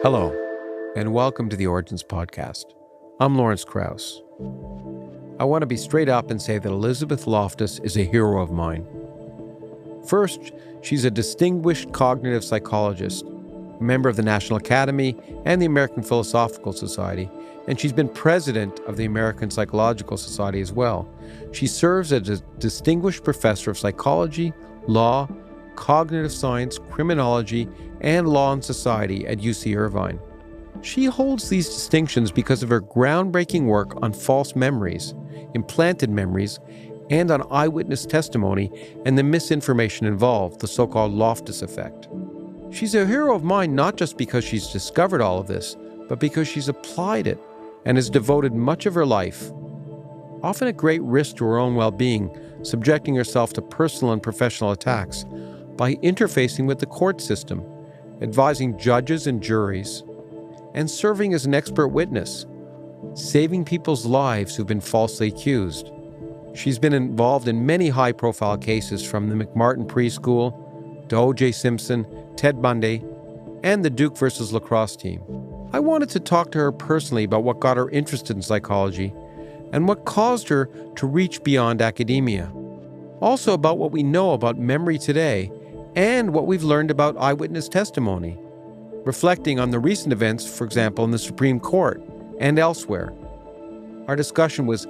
Hello, and welcome to the Origins Podcast. I'm Lawrence Krauss. I want to be straight up and say that Elizabeth Loftus is a hero of mine. First, she's a distinguished cognitive psychologist, a member of the National Academy and the American Philosophical Society, and she's been president of the American Psychological Society as well. She serves as a distinguished professor of psychology, law, cognitive science, criminology, and law and society at UC Irvine. She holds these distinctions because of her groundbreaking work on false memories, implanted memories, and on eyewitness testimony and the misinformation involved, the so-called Loftus effect. She's a hero of mine not just because she's discovered all of this, but because she's applied it and has devoted much of her life, often at great risk to her own well-being, subjecting herself to personal and professional attacks by interfacing with the court system, advising judges and juries, and serving as an expert witness, saving people's lives who've been falsely accused. She's been involved in many high-profile cases, from the McMartin preschool to O.J. Simpson, Ted Bundy, and the Duke versus Lacrosse team. I wanted to talk to her personally about what got her interested in psychology and what caused her to reach beyond academia. Also about what we know about memory today and what we've learned about eyewitness testimony, reflecting on the recent events, for example, in the Supreme Court and elsewhere. Our discussion was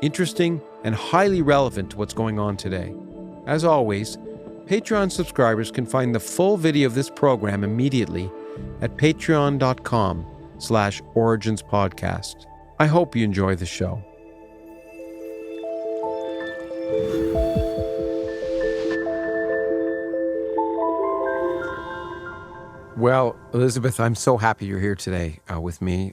interesting and highly relevant to what's going on today. As always, Patreon subscribers can find the full video of this program immediately at patreon.com/originspodcast. I hope you enjoy the show. Well, Elizabeth, I'm so happy you're here today with me.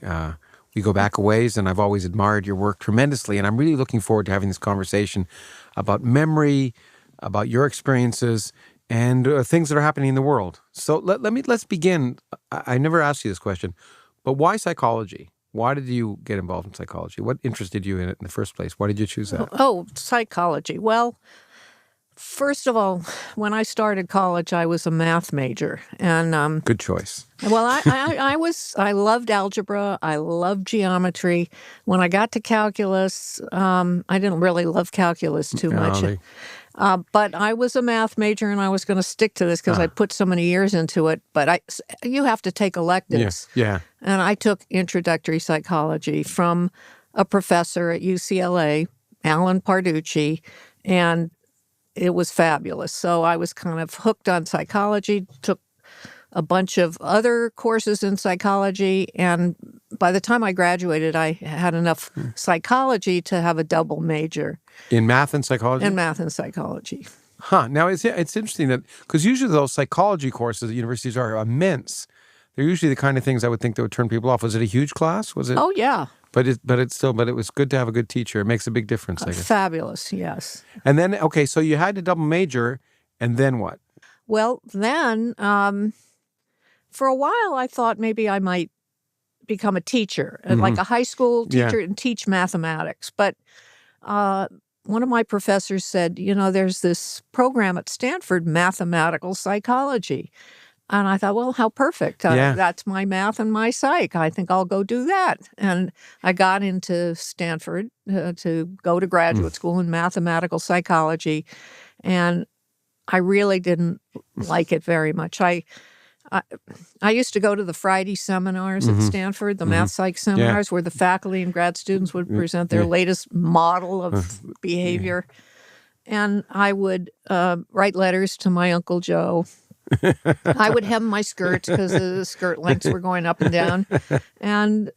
We go back a ways, and I've always admired your work tremendously, and I'm really looking forward to having this conversation about memory, about your experiences, and things that are happening in the world. So let's begin. I never asked you this question, but why psychology? Why did you get involved in psychology? What interested you in it in the first place? Why did you choose that? Oh, psychology. Well, first of all, when I started college, I was a math major, and Good choice. well, I loved algebra. I loved geometry. When I got to calculus, I didn't really love calculus too much. But I was a math major, and I was going to stick to this because I put so many years into it. But you have to take electives. Yeah. And I took introductory psychology from a professor at UCLA, Alan Parducci, and it was fabulous. So I was kind of hooked on psychology, took a bunch of other courses in psychology, and by the time I graduated, I had enough psychology to have a double major. In math and psychology? In math and psychology. Huh. Now, it's interesting that, because usually those psychology courses at universities are immense. They're usually the kind of things I would think that would turn people off. Was it a huge class? Was it? Oh, yeah. But it was good to have a good teacher. It makes a big difference, I guess. Fabulous, yes. And then, okay, so you had to double major, and then what? Well, then, for a while, I thought maybe I might become a teacher, like a high school teacher, and teach mathematics. But one of my professors said, there's this program at Stanford, mathematical psychology. And I thought, well, how perfect. That's my math and my psych. I think I'll go do that. And I got into Stanford to go to graduate school in mathematical psychology. And I really didn't like it very much. I used to go to the Friday seminars at Stanford, the math psych seminars, where the faculty and grad students would present their latest model of behavior. And I would write letters to my Uncle Joe. I would hem my skirts because the skirt lengths were going up and down. And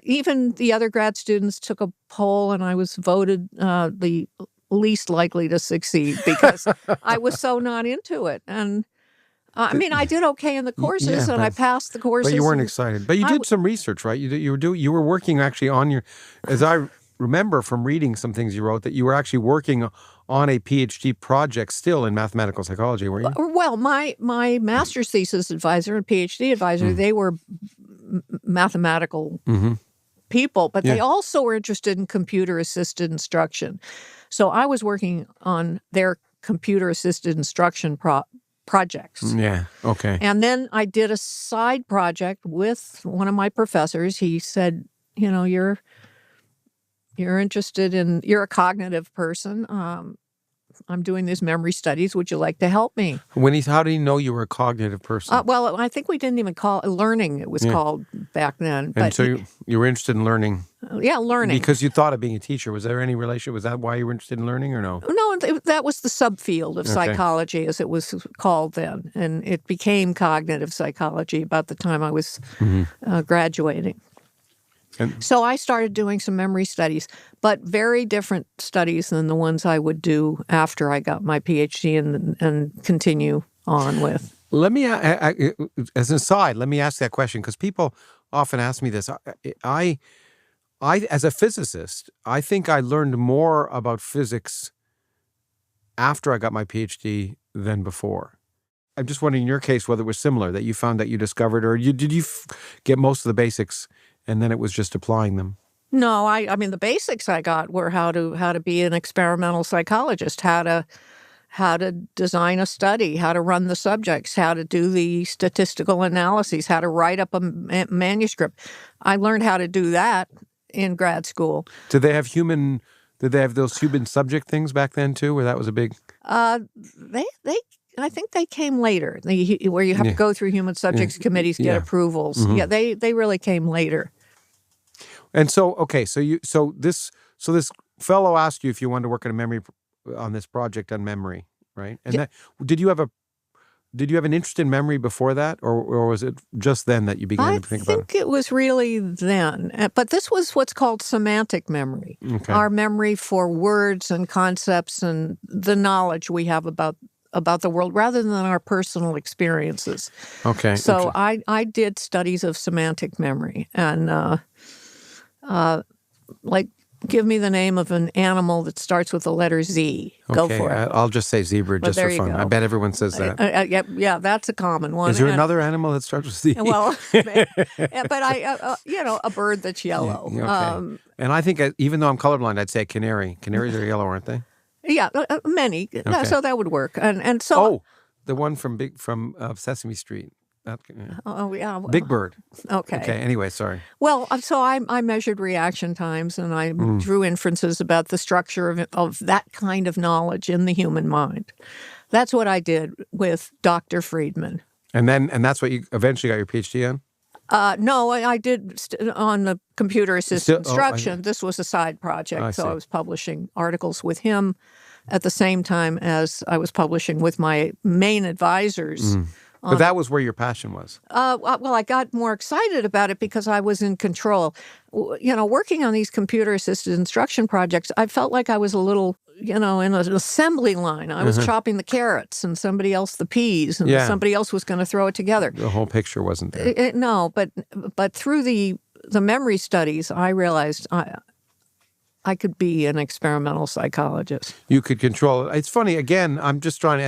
even the other grad students took a poll, and I was voted the least likely to succeed because I was so not into it. And I did okay in the courses, and I passed the courses. But you weren't excited. But you did some research, right? You were working actually on your, as I remember from reading some things you wrote, that you were actually working on a PhD project still in mathematical psychology, were you? Well, my master's thesis advisor and PhD advisor, they were mathematical people, but they also were interested in computer-assisted instruction. So I was working on their computer-assisted instruction projects. Yeah. Okay. And then I did a side project with one of my professors. He said, you're interested in, you're a cognitive person. I'm doing these memory studies. Would you like to help me? How did he know you were a cognitive person? Well, I think we didn't even call it learning. It was called back then. And but so you were interested in learning? Yeah, learning. Because you thought of being a teacher. Was there any relationship? Was that why you were interested in learning or no? No, that was the subfield of psychology, as it was called then. And it became cognitive psychology about the time I was graduating. So I started doing some memory studies, but very different studies than the ones I would do after I got my PhD and continue on with. Let me, as an aside, let me ask that question, because people often ask me this. I, as a physicist, I think I learned more about physics after I got my PhD than before. I'm just wondering, in your case, whether it was similar, that you found that you discovered, or did you get most of the basics and then it was just applying them? No, I mean, the basics I got were how to be an experimental psychologist, how to design a study, how to run the subjects, how to do the statistical analyses, how to write up a manuscript. I learned how to do that in grad school. Did they have those human subject things back then too, where that was a big? I think they came later, where you have to go through human subjects committees, get approvals. Yeah, they really came later. And so, okay, so this fellow asked you if you wanted to work on this project on memory, right? And did you have an interest in memory before that, or was it just then that you began to think about it? I think it was really then. But this was what's called semantic memory, our memory for words and concepts and the knowledge we have about the world rather than our personal experiences. Okay. So I did studies of semantic memory and give me the name of an animal that starts with the letter Z. Go for it. I'll just say zebra just for fun. I bet everyone says that. Yeah, that's a common one. Is there another animal that starts with Z? Well, but a bird that's yellow. Yeah, okay. And I think, even though I'm colorblind, I'd say canary. Canaries are yellow, aren't they? Yeah, many. Okay. So that would work. And so. Oh, the one from Sesame Street. Yeah. Big Bird. Okay. Anyway, sorry. Well, so I measured reaction times and I drew inferences about the structure of that kind of knowledge in the human mind. That's what I did with Dr. Friedman. And that's what you eventually got your PhD on? No, I did on the computer-assisted instruction. This was a side project, so I was publishing articles with him at the same time as I was publishing with my main advisors. But that was where your passion was. Well, I got more excited about it because I was in control. Working on these computer-assisted instruction projects, I felt like I was a little, in an assembly line. I was chopping the carrots and somebody else the peas, and somebody else was going to throw it together. The whole picture wasn't there. No, but through the memory studies, I realized I could be an experimental psychologist. You could control it. It's funny. Again, I'm just trying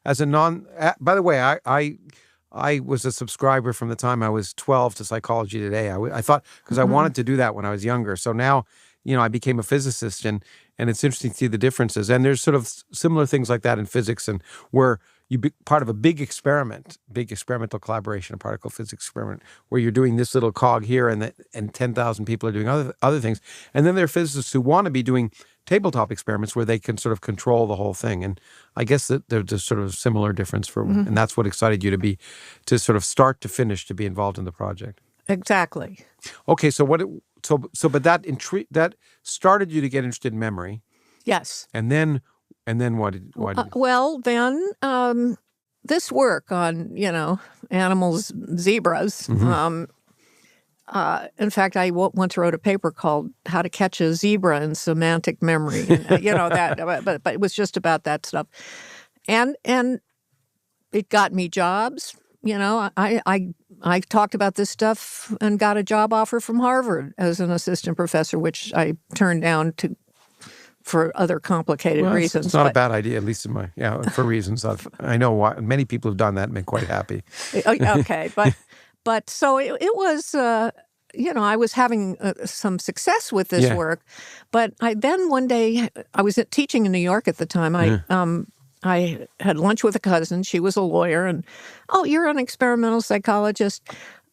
by the way, I was a subscriber from the time I was 12 to Psychology Today. I thought, because I wanted to do that when I was younger. So now, I became a physicist, and it's interesting to see the differences. And there's sort of similar things like that in physics, and where you be part of a big experimental collaboration, a particle physics experiment, where you're doing this little cog here, and 10,000 people are doing other things. And then there are physicists who want to be doing tabletop experiments where they can sort of control the whole thing. And I guess that there's a sort of similar difference and that's what excited you to sort of start to finish to be involved in the project. Exactly. Okay, but that started you to get interested in memory. Yes. And then what? Well, then this work on animals, zebras. In fact, I once wrote a paper called "How to Catch a Zebra in Semantic Memory." That, but it was just about that stuff, and it got me jobs. I talked about this stuff and got a job offer from Harvard as an assistant professor, which I turned down for other complicated reasons. It's not a bad idea, at least for reasons I know why. Many people have done that and been quite happy. Okay, but so it was, I was having some success with this work. But then one day, I was teaching in New York at the time. I had lunch with a cousin. She was a lawyer, and, "Oh, you're an experimental psychologist.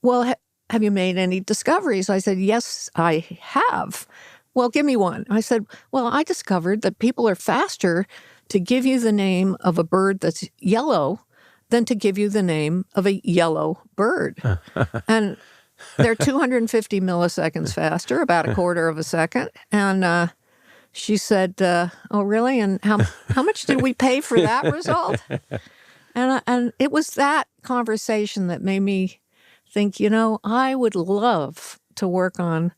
Well, have you made any discoveries?" I said, "Yes, I have." "Well, give me one." I said, "Well, I discovered that people are faster to give you the name of a bird that's yellow than to give you the name of a yellow bird." And they're 250 milliseconds faster, about a quarter of a second. And she said, "Oh, really? And how much did we pay for that result?" And it was that conversation that made me think, I would love to work on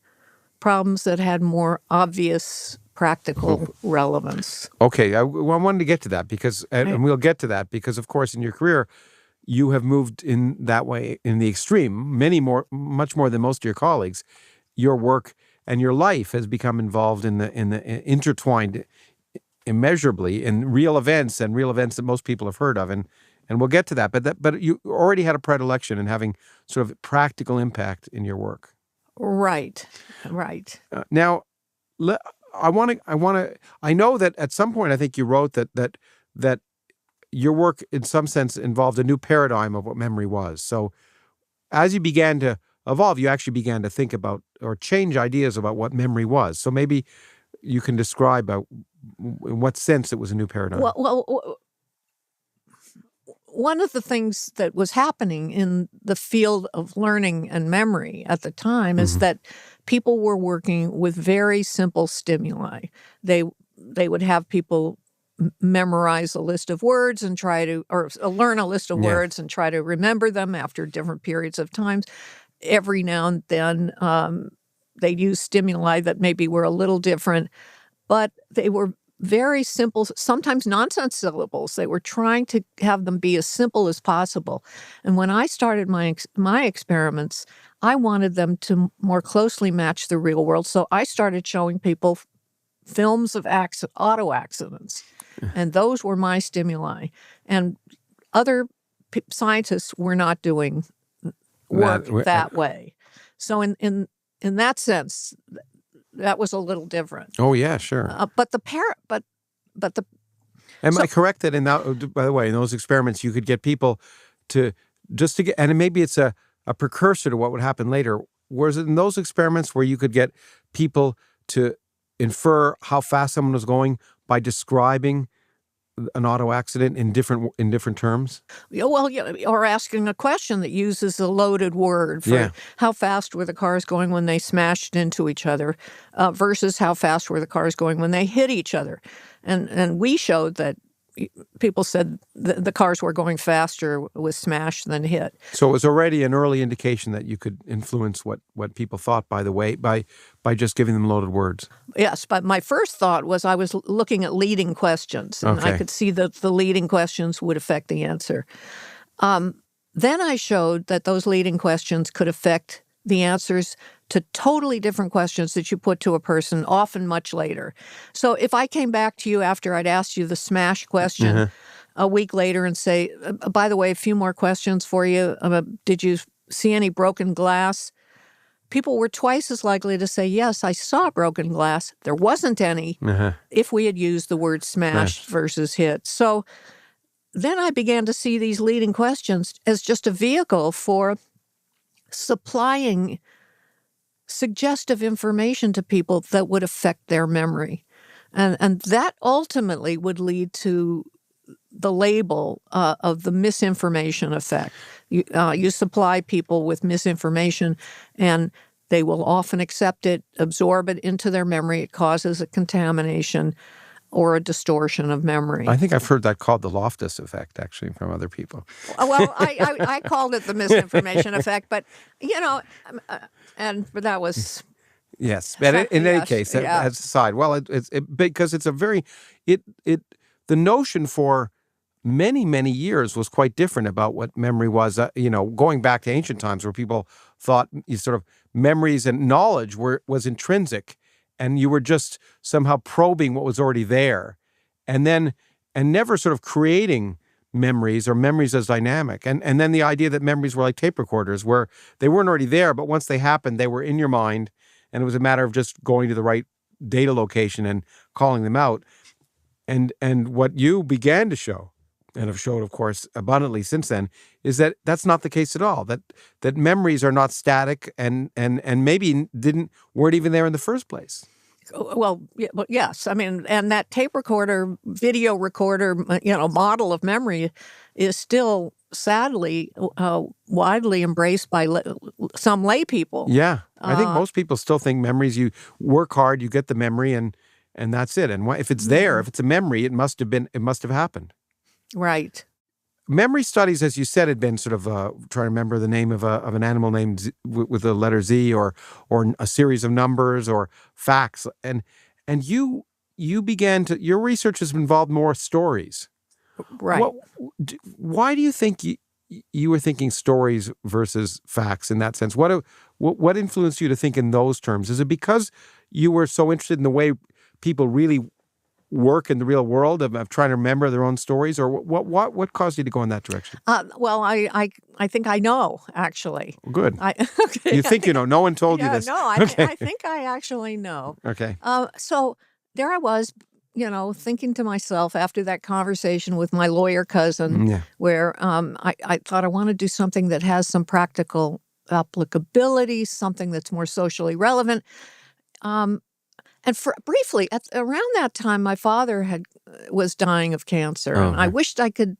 problems that had more obvious practical relevance. Okay, I wanted to get to that because, and we'll get to that because, of course, in your career, you have moved in that way in the extreme, much more than most of your colleagues. Your work and your life has become involved in the intertwined immeasurably in real events that most people have heard of, and we'll get to that. But you already had a predilection in having sort of practical impact in your work. Right. Now, I know that at some point I think you wrote that your work in some sense involved a new paradigm of what memory was. So as you began to evolve, you actually began to think about or change ideas about what memory was. So maybe you can describe in what sense it was a new paradigm. Well, one of the things that was happening in the field of learning and memory at the time is that people were working with very simple stimuli. They would have people memorize a list of words and learn a list of words and try to remember them after different periods of times. Every now and then they'd use stimuli that maybe were a little different, but they were very simple, sometimes nonsense syllables. They were trying to have them be as simple as possible. And when I started my experiments, I wanted them to more closely match the real world. So I started showing people films of auto accidents, and those were my stimuli. And other scientists were not doing work that way. So in that sense, that was a little different. Oh yeah, sure. Am I correct that by the way, in those experiments, you could get people to get, and maybe it's a precursor to what would happen later. Was it in those experiments where you could get people to infer how fast someone was going by describing an auto accident in different terms? Well, or asking a question that uses a loaded word for how fast were the cars going when they smashed into each other versus how fast were the cars going when they hit each other. And we showed that people said the cars were going faster with smash than hit. So it was already an early indication that you could influence what people thought, by the way, by just giving them loaded words. Yes, but my first thought was I was looking at leading questions, and I could see that the leading questions would affect the answer. Then I showed that those leading questions could affect the answers to totally different questions that you put to a person, often much later. So if I came back to you after I'd asked you the smash question a week later and say, by the way, a few more questions for you. Did you see any broken glass? People were twice as likely to say, yes, I saw broken glass. There wasn't any if we had used the word smash versus hit. So then I began to see these leading questions as just a vehicle for supplying suggestive information to people that would affect their memory. And that ultimately would lead to the label of the misinformation effect. You supply people with misinformation, and they will often accept it, absorb it into their memory. It causes a contamination or a distortion of memory. I think I've heard that called the Loftus effect, actually, from other people. Well, I called it the misinformation effect, but, but that was... Yes, but in any case, as aside, well, because it's a very... the notion for many, many years was quite different about what memory was, going back to ancient times where people thought sort of memories and knowledge was intrinsic, and you were just somehow probing what was already there, and never sort of creating memories or memories as dynamic. And then the idea that memories were like tape recorders, where they weren't already there, but once they happened, they were in your mind, and it was a matter of just going to the right data location and calling them out. And what you began to show, and have showed, of course, abundantly since then, is that that's not the case at all. That memories are not static, and maybe weren't even there in the first place. Well, yes. I mean, and that tape recorder, video recorder, model of memory is still sadly widely embraced by some lay people. Yeah, I think most people still think memories. You work hard, you get the memory, and that's it. And if it's there, if it's a memory, it must have happened. Right. Memory studies, as you said, had been sort of trying to remember the name of an animal named Z, with the letter Z, or a series of numbers or facts, and you began to, your research has involved more stories. Right. Why do you think you were thinking stories versus facts in that sense? What influenced you to think in those terms? Is it because you were so interested in the way people really work in the real world of trying to remember their own stories, or what caused you to go in that direction? Well, I think I know, actually. Good. Okay. You think you know? No one told you this. No, I think I actually know. Okay. So there I was, thinking to myself after that conversation with my lawyer cousin, where I thought I want to do something that has some practical applicability, something that's more socially relevant. And briefly, around that time, my father was dying of cancer, and I wished I could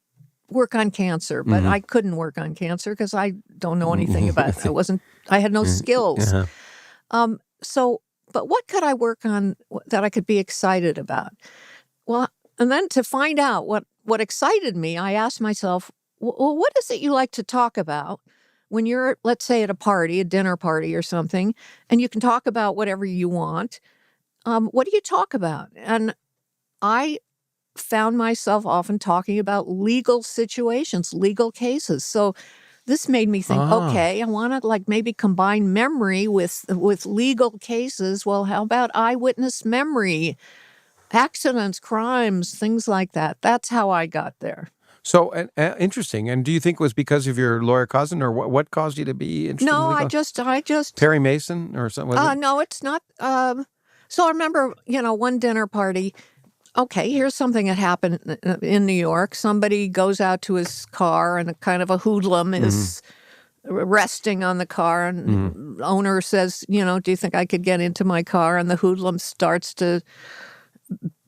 work on cancer, but I couldn't work on cancer because I don't know anything about it. I had no skills. But what could I work on that I could be excited about? Well, and then to find out what excited me, I asked myself, well, what is it you like to talk about when you're, let's say, at a party, a dinner party or something, and you can talk about whatever you want? What do you talk about? And I found myself often talking about legal situations, legal cases. So this made me think, okay, I want to maybe combine memory with legal cases. Well, how about eyewitness memory, accidents, crimes, things like that? That's how I got there. So interesting. And do you think it was because of your lawyer cousin, or what caused you to be interested? No, in legal? I just Perry Mason or something. No, it's not. So I remember, one dinner party. Okay, here's something that happened in New York. Somebody goes out to his car, and a kind of a hoodlum is resting on the car, and the owner says, do you think I could get into my car? And the hoodlum starts to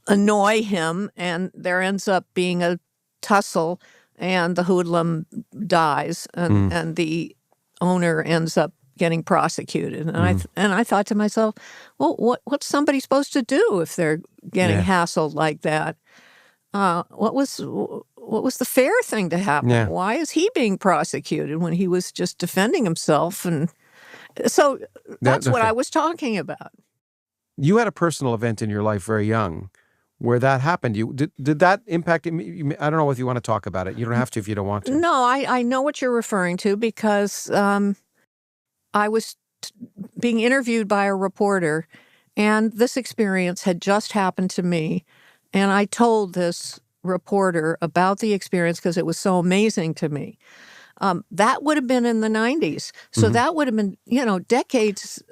annoy him, and there ends up being a tussle, and the hoodlum dies, and the owner ends up getting prosecuted. And I thought to myself, well, what's somebody supposed to do if they're getting hassled like that? What was the fair thing to happen? Yeah. Why is he being prosecuted when he was just defending himself? And so that's what I was talking about. You had a personal event in your life very young where that happened. Did that impact? I don't know if you want to talk about it. You don't have to if you don't want to. No, I know what you're referring to because I was being interviewed by a reporter, and this experience had just happened to me. And I told this reporter about the experience because it was so amazing to me. That would have been in the 90s. So that would have been, decades,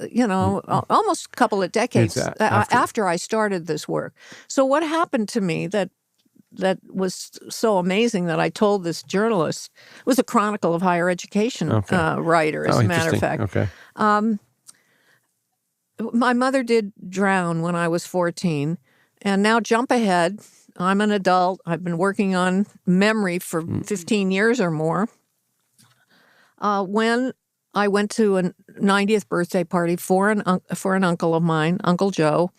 almost a couple of decades after I started this work. So what happened to me that was so amazing that I told this journalist, it was a Chronicle of Higher Education writer, as a matter of fact. Okay. My mother did drown when I was 14. And now jump ahead. I'm an adult. I've been working on memory for 15 years or more. When I went to a 90th birthday party for an uncle of mine, Uncle Joe,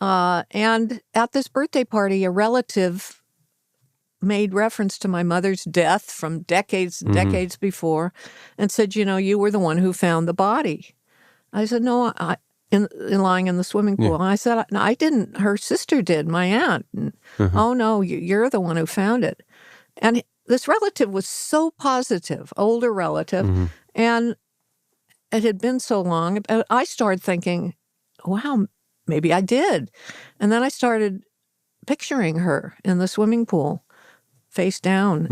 and at this birthday party, a relative made reference to my mother's death from decades before, and said, you were the one who found the body. I said, no, in lying in the swimming pool. And I said, no, I didn't. Her sister did, my aunt. And, oh, no, you're the one who found it. And this relative was so positive, older relative, and it had been so long. I started thinking, wow, maybe I did. And then I started picturing her in the swimming pool, face down.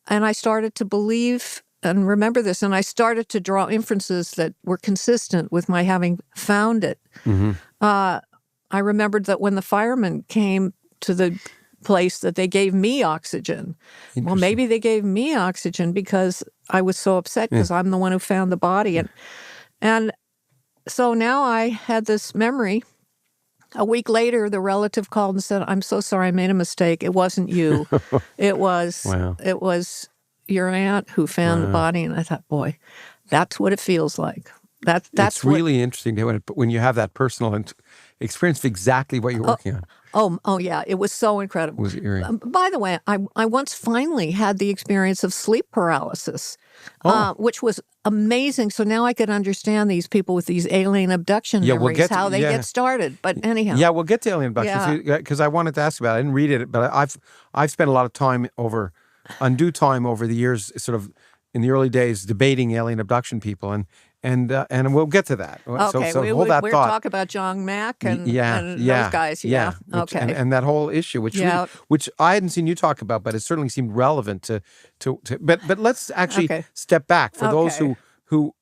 And I started to believe and remember this, and I started to draw inferences that were consistent with my having found it. I remembered that when the firemen came to the place that they gave me oxygen. Well, maybe they gave me oxygen because I was so upset because I'm the one who found the body. And so now I had this memory. A week later, the relative called and said, "I'm so sorry, I made a mistake. It wasn't you. It was your aunt who found the body." And I thought, boy, that's what it feels like. That's really interesting when you have that personal experience of exactly what you're working on. Oh, yeah. It was so incredible. It was eerie. By the way, I once finally had the experience of sleep paralysis, which was amazing. So now I could understand these people with these alien abduction memories, how they get started. But anyhow. Yeah, we'll get to alien abductions because I wanted to ask about it. I didn't read it, but I've spent a lot of time undue time over the years, sort of in the early days, debating alien abduction people, and we'll get to that. Okay, so hold that we'll thought. talk about John Mack and those guys. Okay, and that whole issue, which I hadn't seen you talk about, but it certainly seemed relevant to. But let's actually step back for those who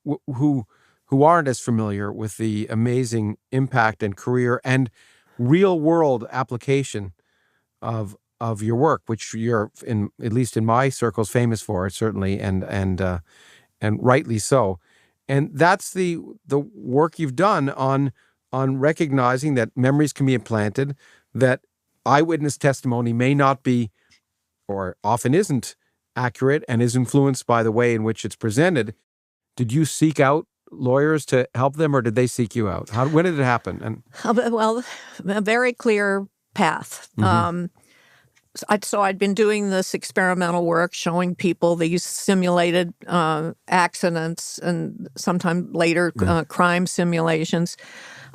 aren't as familiar with the amazing impact and career and real world application of your work, which you're at least in my circles famous for, certainly, and rightly so. And that's the work you've done on recognizing that memories can be implanted, that eyewitness testimony may not be, or often isn't, accurate and is influenced by the way in which it's presented. Did you seek out lawyers to help them, or did they seek you out? When did it happen? Well, a very clear path. So I'd been doing this experimental work, showing people these simulated accidents and sometime later crime simulations.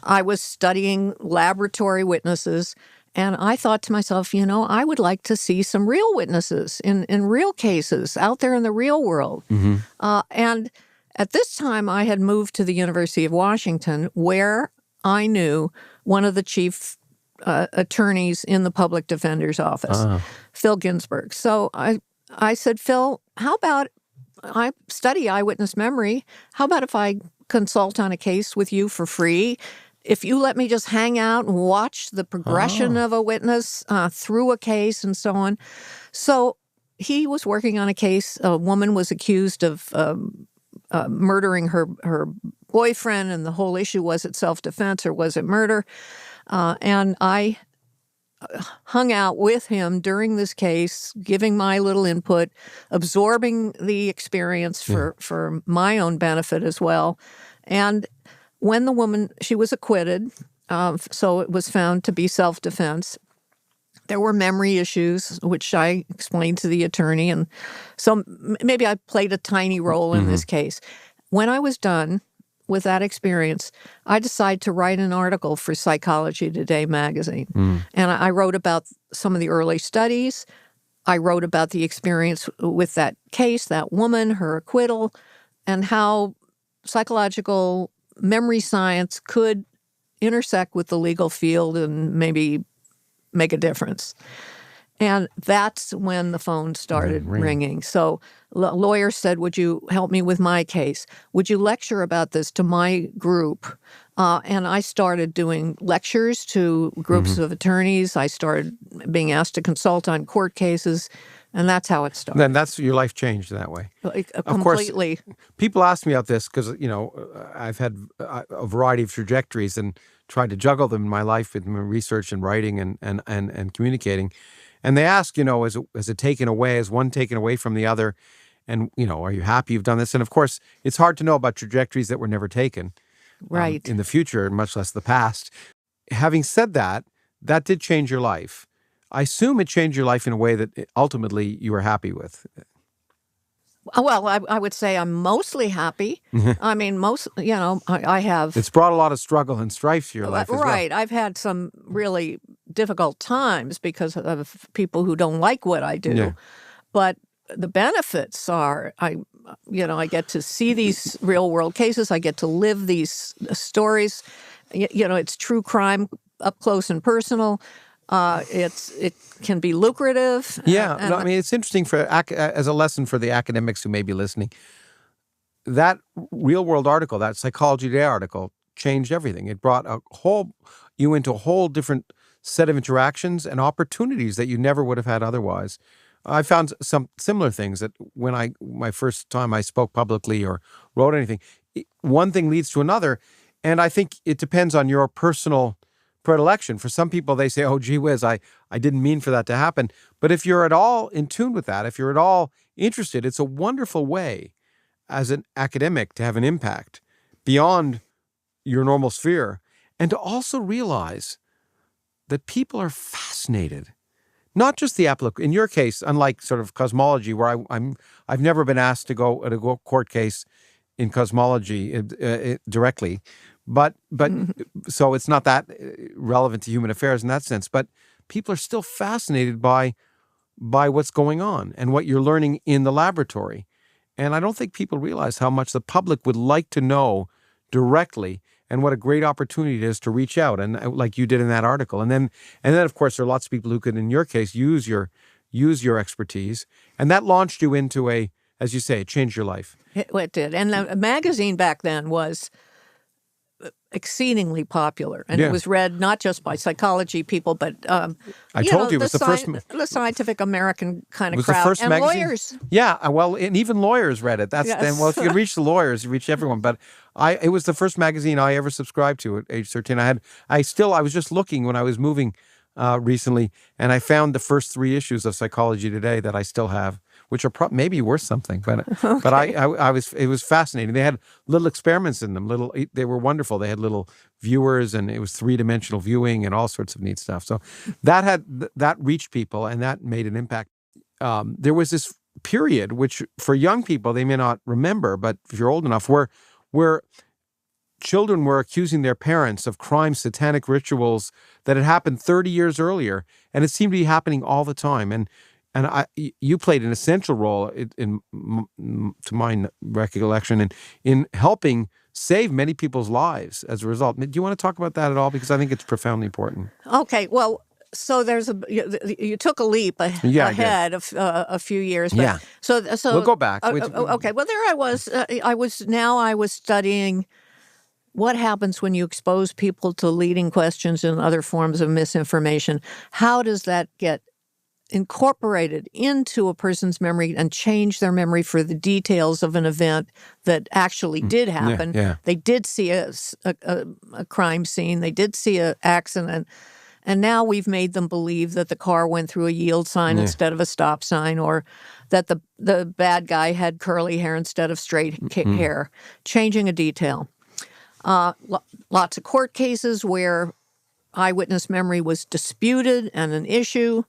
I was studying laboratory witnesses, and I thought to myself, I would like to see some real witnesses in real cases out there in the real world. And at this time, I had moved to the University of Washington, where I knew one of the chief attorneys in the public defender's office, Phil Ginsburg. So I said, Phil, how about I study eyewitness memory? How about if I consult on a case with you for free? If you let me just hang out and watch the progression of a witness through a case and so on. So he was working on a case. A woman was accused of murdering her boyfriend, and the whole issue was it self-defense or was it murder? And I hung out with him during this case, giving my little input, absorbing the experience for my own benefit as well. And when the woman, she was acquitted, so it was found to be self-defense. There were memory issues, which I explained to the attorney. And so maybe I played a tiny role in this case. When I was done with that experience, I decided to write an article for Psychology Today magazine. And I wrote about some of the early studies. I wrote about the experience with that case, that woman, her acquittal, and how psychological memory science could intersect with the legal field and maybe make a difference. And that's when the phone started ringing. So a lawyer said, would you help me with my case? Would you lecture about this to my group? And I started doing lectures to groups of attorneys. I started being asked to consult on court cases. And that's how it started. Then that's your life changed that way. Completely. Of course, people ask me about this because, I've had a variety of trajectories and tried to juggle them in my life with my research and writing and communicating. And they ask, is it taken away? Is one taken away from the other? And, are you happy you've done this? And of course, it's hard to know about trajectories that were never taken in the future, much less the past. Having said that, that did change your life. I assume it changed your life in a way that ultimately you were happy with. Well, I would say I'm mostly happy. I mean, I have... It's brought a lot of struggle and strife to your life as well. Right. I've had some really difficult times because of people who don't like what I do. Yeah. But the benefits are, I get to see these real-world cases. I get to live these stories. It's true crime up close and personal. It can be lucrative. Yeah, it's interesting as a lesson for the academics who may be listening. That Real World article, that Psychology Today article, changed everything. It brought you into a whole different set of interactions and opportunities that you never would have had otherwise. I found some similar things that when my first time I spoke publicly or wrote anything, one thing leads to another. And I think it depends on your personal predilection. For some people, they say, oh, gee whiz, I didn't mean for that to happen. But if you're at all in tune with that, if you're at all interested, it's a wonderful way as an academic to have an impact beyond your normal sphere, and to also realize that people are fascinated. Not just the applicant. In your case, unlike sort of cosmology, where I've never been asked to go at a court case in cosmology directly, but so it's not that relevant to human affairs in that sense. But people are still fascinated by what's going on and what you're learning in the laboratory. And I don't think people realize how much the public would like to know directly, and what a great opportunity it is to reach out, and like you did in that article. And then of course there are lots of people who could, in your case, use your expertise, and that launched you into as you say, it changed your life. It did. And the magazine back then was exceedingly popular, and it was read not just by psychology people, but I told you it was the Scientific American kind of crowd, the first and magazine. Lawyers. Yeah, well, and even lawyers read it. That's yes. then. Well, if you could reach the lawyers, you reach everyone. But it was the first magazine I ever subscribed to at age 13. I was just looking when I was moving recently, and I found the first 3 issues of Psychology Today that I still have, which are maybe worth something. But okay. but it was fascinating. They had little experiments in them. They were wonderful. They had little viewers, and it was 3-dimensional viewing and all sorts of neat stuff. So that reached people, and that made an impact. There was this period, which for young people they may not remember, but if you're old enough, where children were accusing their parents of crimes, satanic rituals that had happened 30 years earlier, and it seemed to be happening all the time. And you played an essential role to my recollection in helping save many people's lives as a result. Do you want to talk about that at all? Because I think it's profoundly important. Okay, well, so you took a leap ahead of a few years. But, yeah. So we'll go back. Okay. Well, there I was. I was studying what happens when you expose people to leading questions and other forms of misinformation. How does that get incorporated into a person's memory and change their memory for the details of an event that actually did happen? Yeah. They did see a crime scene. They did see an accident. And now we've made them believe that the car went through a yield sign instead of a stop sign, or that the bad guy had curly hair instead of straight hair, changing a detail. Lots of court cases where eyewitness memory was disputed and an issue.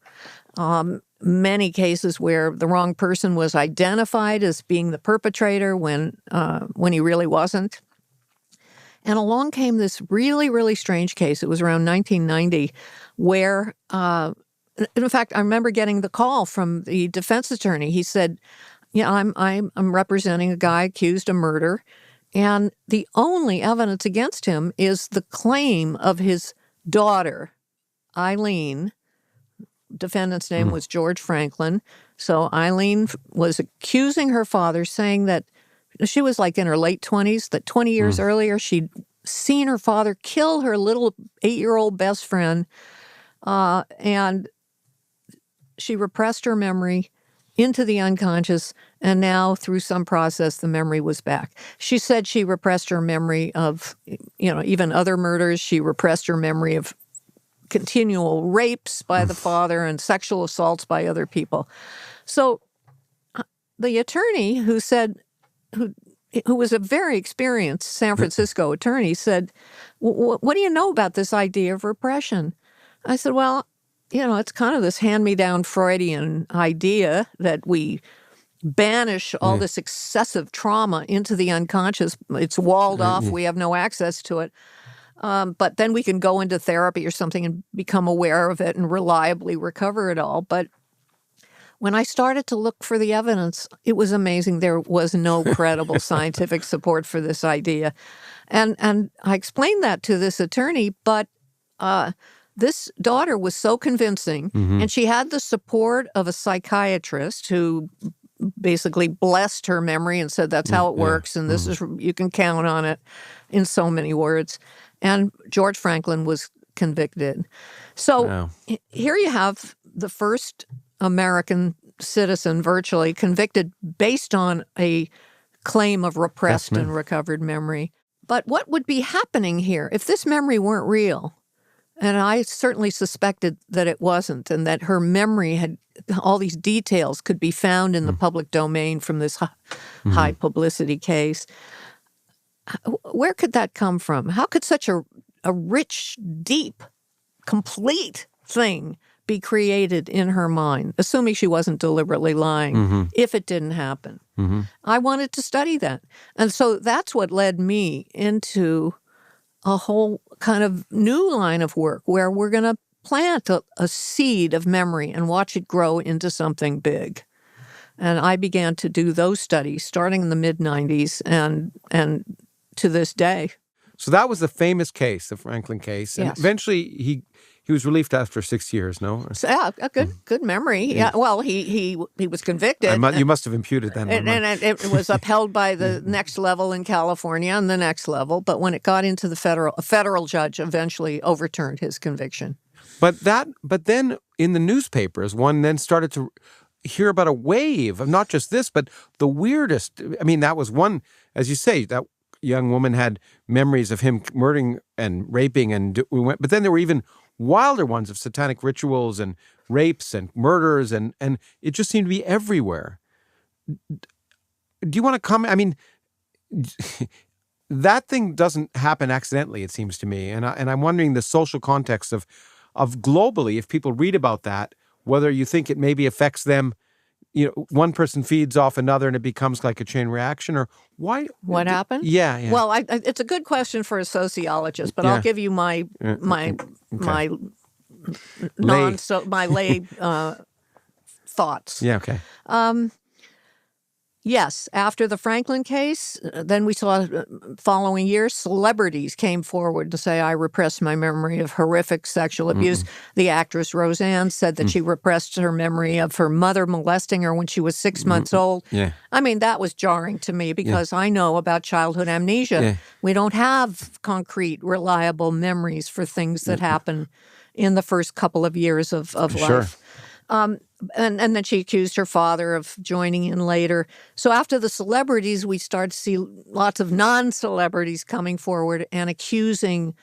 Many cases where the wrong person was identified as being the perpetrator when he really wasn't. And along came this really, really strange case. It was around 1990 where, in fact, I remember getting the call from the defense attorney. He said, "Yeah, I'm representing a guy accused of murder, and the only evidence against him is the claim of his daughter, Eileen." Defendant's name was George Franklin. So Eileen was accusing her father, saying that she was like in her late 20s, that 20 years earlier she'd seen her father kill her little 8-year-old best friend, and she repressed her memory into the unconscious, and now through some process the memory was back. She said she repressed her memory of, even other murders. She repressed her memory of continual rapes by the father and sexual assaults by other people. So the attorney who was a very experienced San Francisco attorney said, "What do you know about this idea of repression?" I said, "Well, it's kind of this hand-me-down Freudian idea that we banish all this excessive trauma into the unconscious. It's walled off. We have no access to it. But then we can go into therapy or something and become aware of it and reliably recover it all." But when I started to look for the evidence, it was amazing. There was no credible scientific support for this idea. And I explained that to this attorney, but this daughter was so convincing, and she had the support of a psychiatrist who basically blessed her memory and said that's how it works, and this is, you can count on it, in so many words. And George Franklin was convicted. So here you have the first American citizen virtually convicted based on a claim of repressed and recovered memory. But what would be happening here if this memory weren't real? And I certainly suspected that it wasn't, and that her memory had all these details could be found in the public domain from this high publicity case. Where could that come from? How could such a rich, deep, complete thing be created in her mind, assuming she wasn't deliberately lying, if it didn't happen? I wanted to study that. And so that's what led me into a whole kind of new line of work where we're going to plant a seed of memory and watch it grow into something big. And I began to do those studies starting in the mid-'90s and to this day. So that was the famous case, the Franklin case. And eventually he was released after 6 years, no? So, yeah, a good memory. Yeah. Well, he was convicted. You must have imputed that. And it was upheld by the next level in California and the next level. But when it got into a federal judge eventually overturned his conviction. But then in the newspapers, one then started to hear about a wave of not just this, but the weirdest. I mean, that was one, as you say, that young woman had memories of him murdering and raping, but then there were even wilder ones of satanic rituals and rapes and murders, and it just seemed to be everywhere. Do you want to comment? I mean, that thing doesn't happen accidentally, it seems to me, and I'm wondering the social context of globally, if people read about that, whether you think it maybe affects them. One person feeds off another and it becomes like a chain reaction, or why? What happened? Yeah. Well, it's a good question for a sociologist, but I'll give you my lay thoughts. Yeah. Okay. Yes, after the Franklin case, then we saw following years, celebrities came forward to say, I repressed my memory of horrific sexual abuse. The actress Roseanne said that she repressed her memory of her mother molesting her when she was 6 months old. Yeah. I mean, that was jarring to me because I know about childhood amnesia. Yeah. We don't have concrete, reliable memories for things that happen in the first couple of years of life. And then she accused her father of joining in later. So after the celebrities, we start to see lots of non-celebrities coming forward and accusing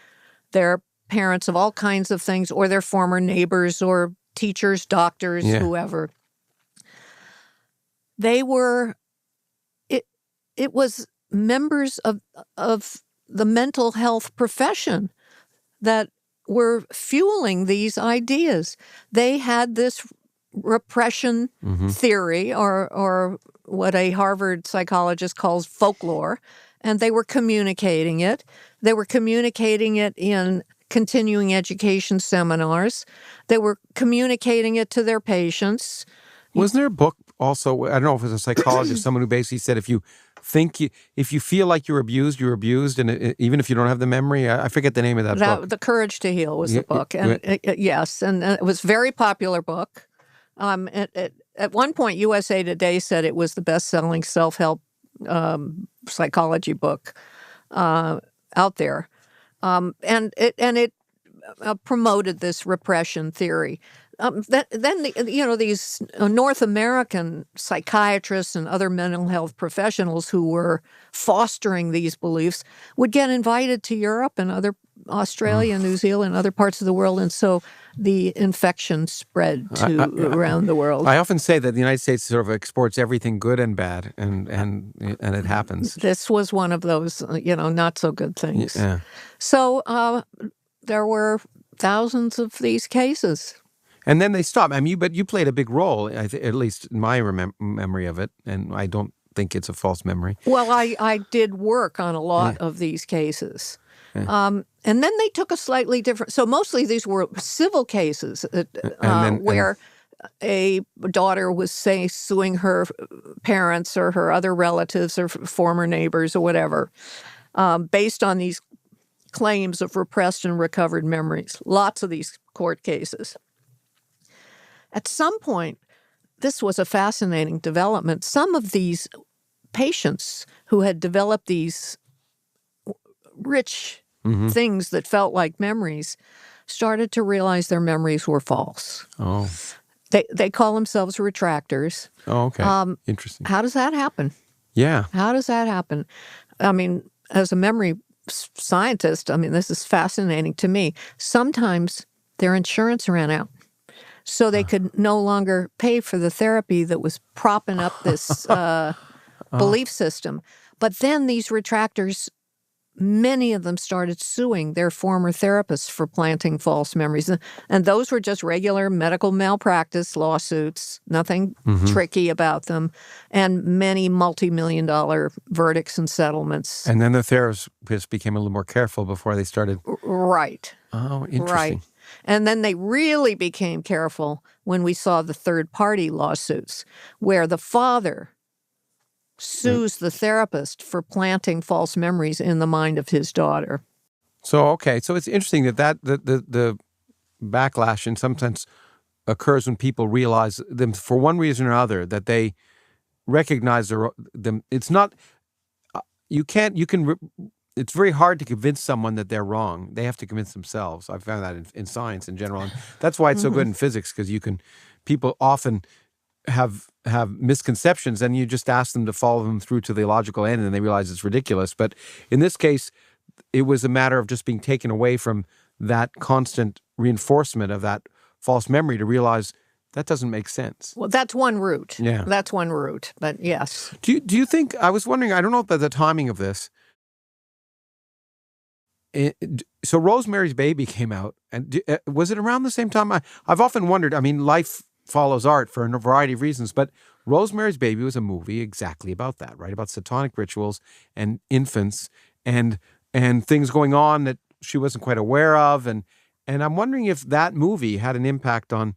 their parents of all kinds of things, or their former neighbors or teachers, doctors, whoever. They were, it was members of the mental health profession that were fueling these ideas. They had this repression theory, or what a Harvard psychologist calls folklore, and they were communicating it. They were communicating it in continuing education seminars. They were communicating it to their patients. Wasn't there a book also, I don't know if it was a psychologist, someone who basically said if you feel like you're abused, and even if you don't have the memory, I forget the name of that book. The Courage to Heal was the book, and yes, and it was a very popular book. At one point, USA Today said it was the best-selling self-help psychology book out there, and it promoted this repression theory. Then these North American psychiatrists and other mental health professionals who were fostering these beliefs would get invited to Europe and Australia, New Zealand, other parts of the world, and so the infection spread around the world. I often say that the United States sort of exports everything good and bad, and it happens. This was one of those, not so good things. Yeah. So there were thousands of these cases. And then they stopped. I mean, but you played a big role, at least in my memory of it, and I don't think it's a false memory. Well, I did work on a lot of these cases. Yeah. And then they took a slightly different... So mostly these were civil cases where a daughter was, say, suing her parents or her other relatives or former neighbors or whatever, based on these claims of repressed and recovered memories. Lots of these court cases. At some point, this was a fascinating development. Some of these patients who had developed these rich things that felt like memories started to realize their memories were false. Oh. They call themselves retractors. Oh, okay. Interesting. How does that happen? Yeah. How does that happen? I mean, as a memory scientist, I mean, this is fascinating to me. Sometimes their insurance ran out, so they could no longer pay for the therapy that was propping up this belief system. But then these retractors, many of them started suing their former therapists for planting false memories. And those were just regular medical malpractice lawsuits, nothing tricky about them, and many multi-million-dollar verdicts and settlements. And then the therapists became a little more careful before they started. Right. Oh, interesting. Right. And then they really became careful when we saw the third-party lawsuits, where the father sues the therapist for planting false memories in the mind of his daughter. So, okay. So it's interesting that the backlash in some sense occurs when people realize them for one reason or other, that they recognize them. It's not, it's very hard to convince someone that they're wrong. They have to convince themselves. I've found that in science in general. And that's why it's so good in physics, because people often have misconceptions, and you just ask them to follow them through to the logical end, and they realize it's ridiculous. But in this case, it was a matter of just being taken away from that constant reinforcement of that false memory to realize that doesn't make sense. Well, that's one route. Yeah. That's one route, but yes. Do you think, I was wondering, I don't know about the timing of this. So Rosemary's Baby came out, and was it around the same time? I've often wondered, I mean, life follows art for a variety of reasons, but Rosemary's Baby was a movie exactly about that, right? About satanic rituals and infants and things going on that she wasn't quite aware of, and I'm wondering if that movie had an impact on.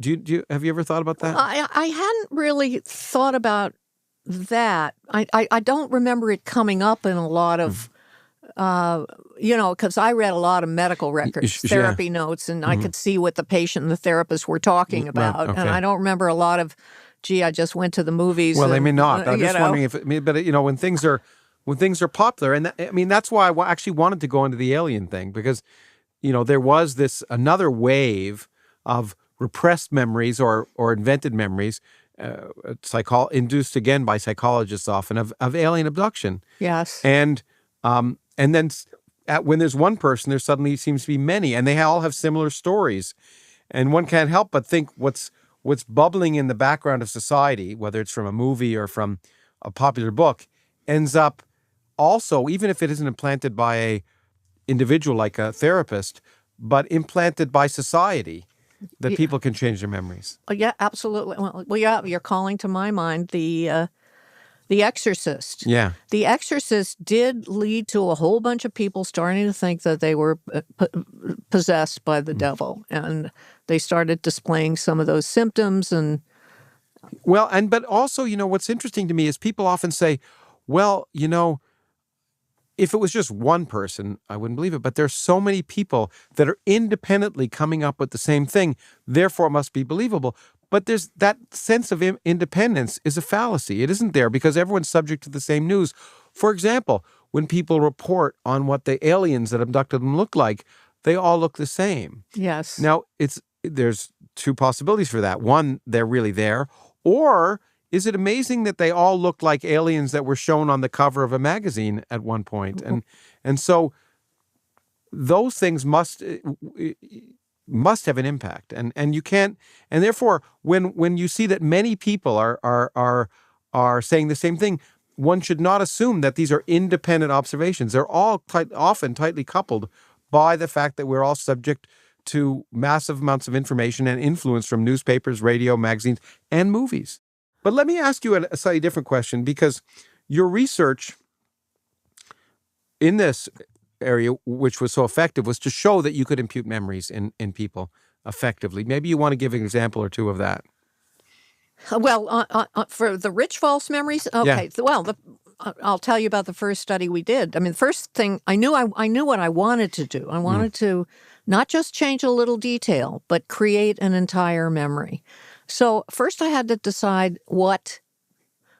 Have you ever thought about that? I hadn't really thought about that. I don't remember it coming up in a lot of. Because I read a lot of medical records, therapy notes, and I could see what the patient and the therapist were talking about. Right, okay. And I don't remember a lot of, I just went to the movies. Well, they may not. I'm just wondering when things are popular, and that's why I actually wanted to go into the alien thing, because, there was this another wave of repressed memories or invented memories, induced again by psychologists often, of alien abduction. Yes. And then when there's one person, there suddenly seems to be many, and they all have similar stories. And one can't help but think what's bubbling in the background of society, whether it's from a movie or from a popular book, ends up also, even if it isn't implanted by a individual like a therapist, but implanted by society, that people can change their memories. Oh, yeah, absolutely. Well, yeah, you're calling to my mind The Exorcist. Yeah. The Exorcist did lead to a whole bunch of people starting to think that they were possessed by the devil, and they started displaying some of those symptoms. And but also, what's interesting to me is people often say, well, if it was just one person, I wouldn't believe it. But there's so many people that are independently coming up with the same thing, therefore it must be believable. But there's that sense of independence is a fallacy. It isn't there because everyone's subject to the same news. For example, when people report on what the aliens that abducted them look like, they all look the same. yes. Now, there's two possibilities for that. One, they're really there. Or is it amazing that they all look like aliens that were shown on the cover of a magazine at one point? And so those things must have an impact, and you can't, and therefore when you see that many people are saying the same thing, one should not assume that these are independent observations. They're all often tightly coupled by the fact that we're all subject to massive amounts of information and influence from newspapers, radio, magazines, and movies. But let me ask you a slightly different question, because your research in this area, which was so effective, was to show that you could impute memories in people effectively. Maybe you want to give an example or two of that. Well, for the rich false memories, okay. Yeah. Well, I'll tell you about the first study we did. I mean, the first thing I knew what I wanted to do. I wanted to not just change a little detail, but create an entire memory. So first, I had to decide what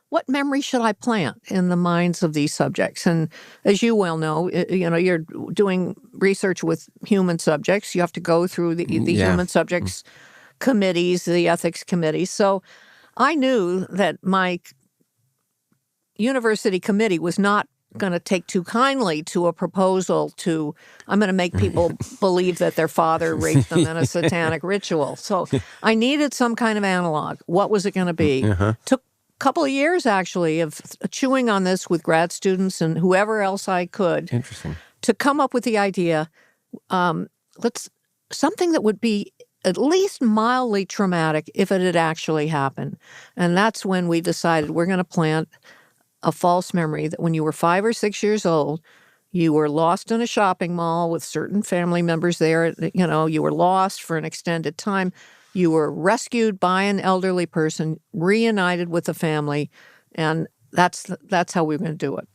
what memory should I plant in the minds of these subjects? And as you well know, you're doing research with human subjects. You have to go through the human subjects committees, the ethics committees. So I knew that my university committee was not going to take too kindly to a proposal I'm going to make people believe that their father raped them in a satanic ritual. So I needed some kind of analog. What was it going to be? Took a couple of years, actually, of chewing on this with grad students and whoever else I could. Interesting. To come up with the idea, something that would be at least mildly traumatic if it had actually happened. And that's when we decided we're going to plant a false memory that when you were 5 or 6 years old, you were lost in a shopping mall with certain family members there. You were lost for an extended time. You were rescued by an elderly person, reunited with the family, and that's how we were going to do it.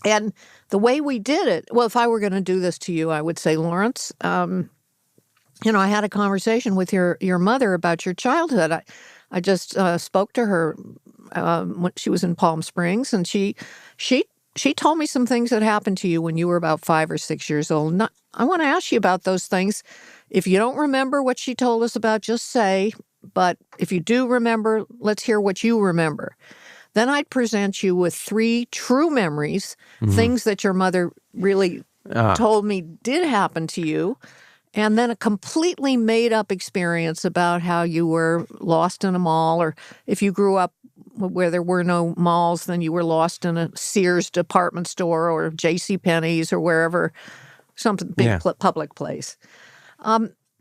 And the way we did it, well, if I were going to do this to you, I would say, Lawrence, I had a conversation with your mother about your childhood. I just spoke to her when she was in Palm Springs, and she told me some things that happened to you when you were about 5 or 6 years old. I want to ask you about those things. If you don't remember what she told us about, just say. But if you do remember, let's hear what you remember. Then I'd present you with 3 true memories, things that your mother really told me did happen to you, and then a completely made-up experience about how you were lost in a mall, or if you grew up where there were no malls, then you were lost in a Sears department store or JCPenney's or wherever, some big public place.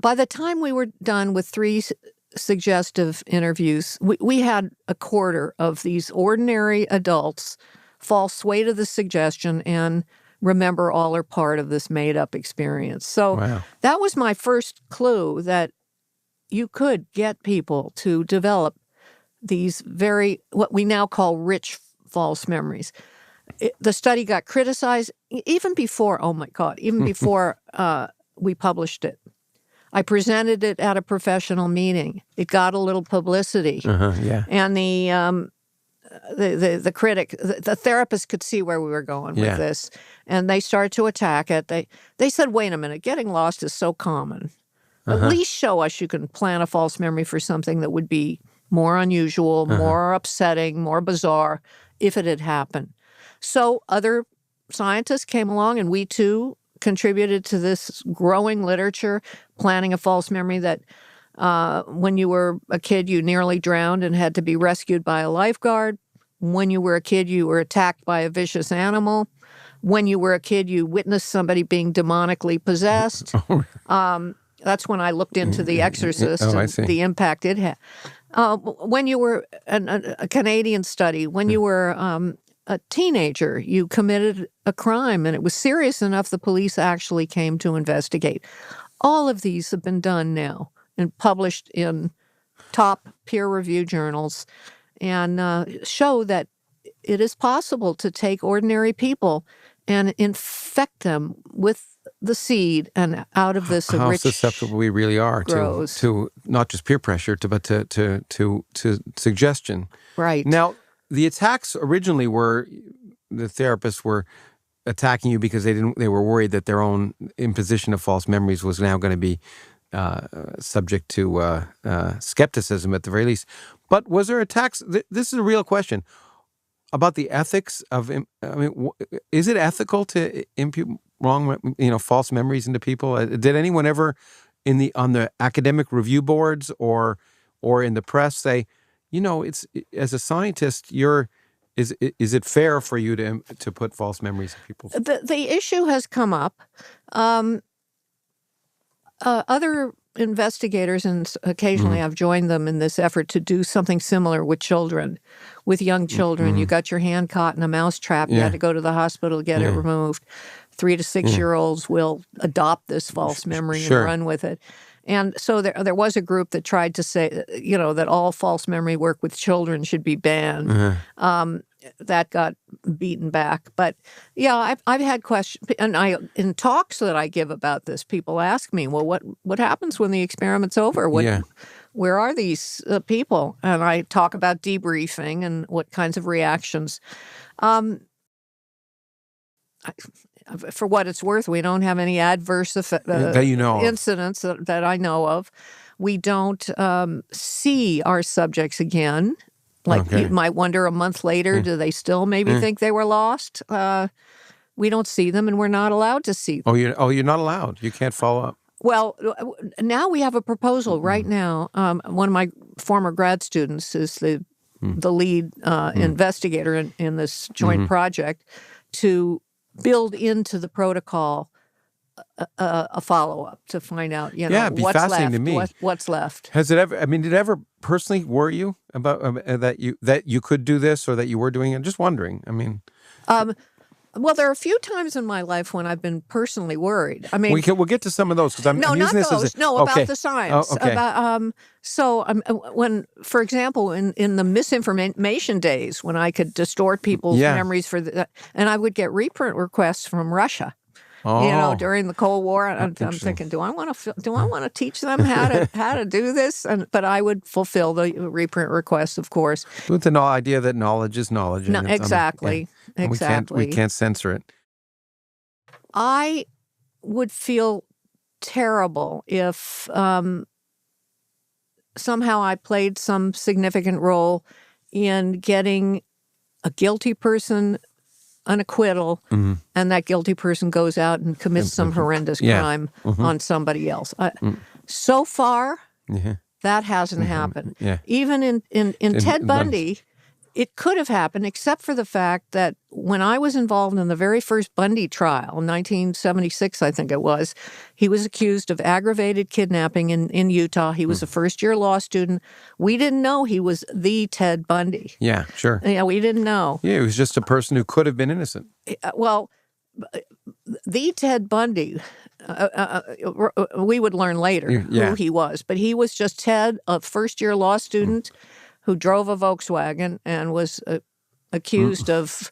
By the time we were done with 3 suggestive interviews, we had a quarter of these ordinary adults fall sway to the suggestion and remember all or part of this made-up experience. So that was my first clue that you could get people to develop these what we now call rich false memories. The study got criticized even before, we published it. I presented it at a professional meeting. It got a little publicity. And the critic, the therapist could see where we were going with this, and they started to attack it. They said, wait a minute, getting lost is so common. At least show us you can plant a false memory for something that would be more unusual, more upsetting, more bizarre if it had happened. So other scientists came along, and we too contributed to this growing literature, planting a false memory that when you were a kid, you nearly drowned and had to be rescued by a lifeguard. When you were a kid, you were attacked by a vicious animal. When you were a kid, you witnessed somebody being demonically possessed. That's when I looked into The Exorcist and the impact it had. When you were a Canadian study, when you were a teenager, you committed a crime, and it was serious enough the police actually came to investigate. All of these have been done now and published in top peer-reviewed journals, and show that it is possible to take ordinary people and infect them with the seed, and out of this how rich susceptible we really are to not just peer pressure, but to suggestion. Right. Now, the attacks originally were the therapists were attacking you because they were worried that their own imposition of false memories was now going to be subject to skepticism at the very least. But was there attacks? This is a real question about the ethics of. Is it ethical to impute false memories into people? Did anyone ever on the academic review boards or in the press say, it's as a scientist, is it fair for you to put false memories in people? The issue has come up. Other investigators, and occasionally I've joined them in this effort to do something similar with children, with young children. You got your hand caught in a mouse trap. You had to go to the hospital to get it removed. 3 to 6 year olds will adopt this false memory and run with it. And so there was a group that tried to say, that all false memory work with children should be banned. That got beaten back. But I've had questions, and in talks that I give about this, people ask me, well, what happens when the experiment's over? where are these people? And I talk about debriefing and what kinds of reactions. For what it's worth, we don't have any adverse that you know incidents that I know of. We don't see our subjects again. Like you might wonder a month later, do they still maybe think they were lost? We don't see them, and we're not allowed to see them. You're not allowed. You can't follow up. Well, now we have a proposal right now. One of my former grad students is the lead investigator in this joint project to build into the protocol a follow-up to find out, it'd be what's fascinating left. To me. What's left? Has it ever? I mean, did it ever personally worry you about that you could do this or that you were doing it? Just wondering. I mean, well, there are a few times in my life when I've been personally worried. I mean, we'll get to some of those because I'm not using this those. as about the science. Oh, okay. When, for example, in the misinformation days, when I could distort people's memories and I would get reprint requests from Russia. During the Cold War, I'm thinking, do I want to teach them how to do this? But I would fulfill the reprint requests, of course. With the idea that knowledge is knowledge. No, exactly. We can't censor it. I would feel terrible if somehow I played some significant role in getting a guilty person an acquittal, and that guilty person goes out and commits some horrendous crime on somebody else. So far, that hasn't happened. Yeah. Even in Ted Bundy, it could have happened, except for the fact that when I was involved in the very first Bundy trial in 1976, I think it was, he was accused of aggravated kidnapping in Utah. He was a first-year law student. We didn't know he was the Ted Bundy. Yeah, sure. Yeah, we didn't know. Yeah, he was just a person who could have been innocent. Well, the Ted Bundy, we would learn later who he was, but he was just Ted, a first-year law student who drove a Volkswagen and was accused of,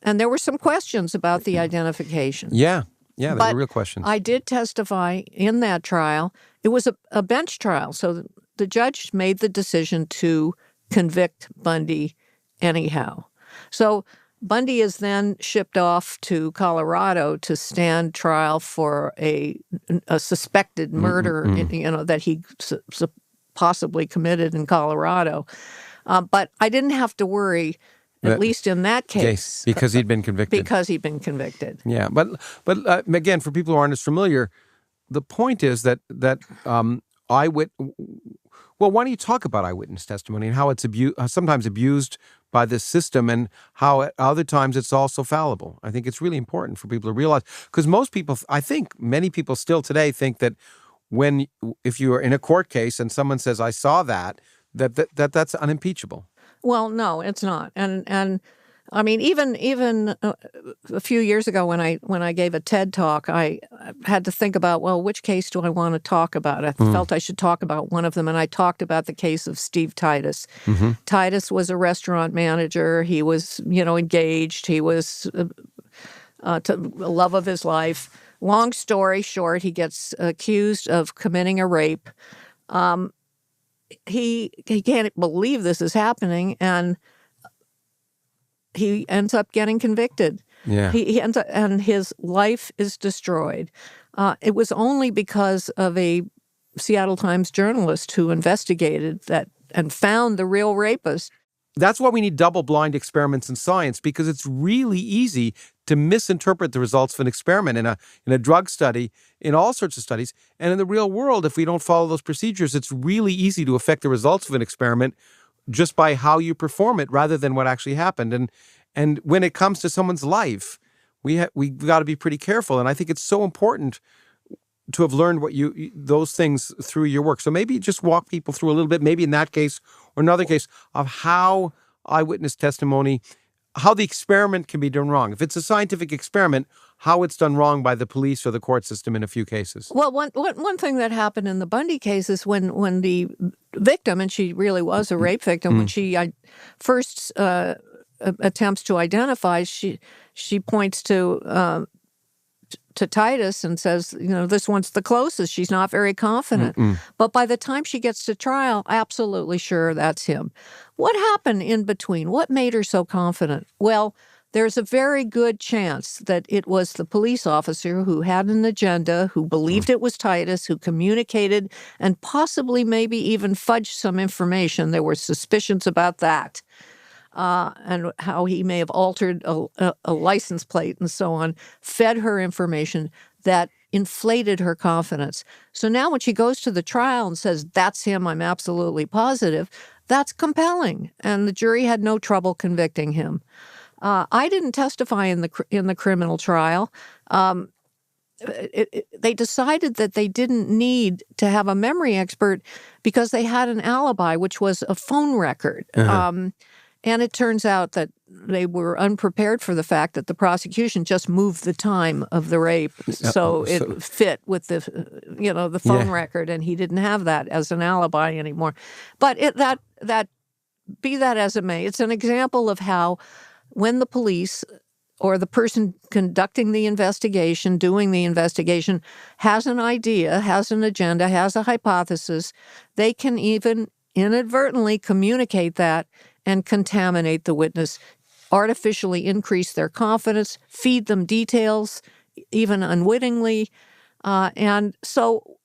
and there were some questions about the identification. Yeah, there were real questions. I did testify in that trial. It was a bench trial, so the judge made the decision to convict Bundy anyhow. So Bundy is then shipped off to Colorado to stand trial for a suspected murder, that he possibly committed in Colorado. But I didn't have to worry, at least in that case. Because he'd been convicted. Because he'd been convicted. Yeah, but again, for people who aren't as familiar, the point is that well, why don't you talk about eyewitness testimony and how it's sometimes abused by this system and how at other times it's also fallible? I think it's really important for people to realize, because many people still today think that if you are in a court case and someone says, I saw that's unimpeachable. Well, no, it's not. And I mean, even a few years ago when I gave a TED talk, I had to think about, well, which case do I want to talk about? I felt I should talk about one of them, and I talked about the case of Steve Titus. Titus was a restaurant manager. He was, engaged. He was to the love of his life. Long story short, he gets accused of committing a rape. He can't believe this is happening, and he ends up getting convicted. Yeah. He ends up, and his life is destroyed. It was only because of a Seattle Times journalist who investigated that and found the real rapist. That's why we need double-blind experiments in science, because it's really easy to misinterpret the results of an experiment in a drug study, in all sorts of studies. And in the real world, if we don't follow those procedures, it's really easy to affect the results of an experiment just by how you perform it rather than what actually happened. And when it comes to someone's life, we got to be pretty careful. And I think it's so important to have learned those things through your work. So maybe just walk people through a little bit, maybe in that case or another case, of how eyewitness testimony, how the experiment can be done wrong. If it's a scientific experiment, how it's done wrong by the police or the court system in a few cases. Well, one thing that happened in the Bundy case is when the victim, and she really was a rape victim, when she first attempts to identify, she points to to Titus and says, this one's the closest. She's not very confident. But by the time she gets to trial, absolutely sure that's him. What happened in between? What made her so confident? Well, there's a very good chance that it was the police officer who had an agenda, who believed it was Titus, who communicated and possibly maybe even fudged some information. There were suspicions about that. And how he may have altered a license plate and so on, fed her information that inflated her confidence. So now when she goes to the trial and says, that's him, I'm absolutely positive, that's compelling. And the jury had no trouble convicting him. I didn't testify in the criminal trial. They decided that they didn't need to have a memory expert because they had an alibi, which was a phone record. And it turns out that they were unprepared for the fact that the prosecution just moved the time of the rape, so it fit with the phone record, and he didn't have that as an alibi anymore. But that be that as it may, it's an example of how when the police or the person conducting the investigation, doing the investigation, has an idea, has an agenda, has a hypothesis, they can even inadvertently communicate that and contaminate the witness, artificially increase their confidence, feed them details, even unwittingly. And so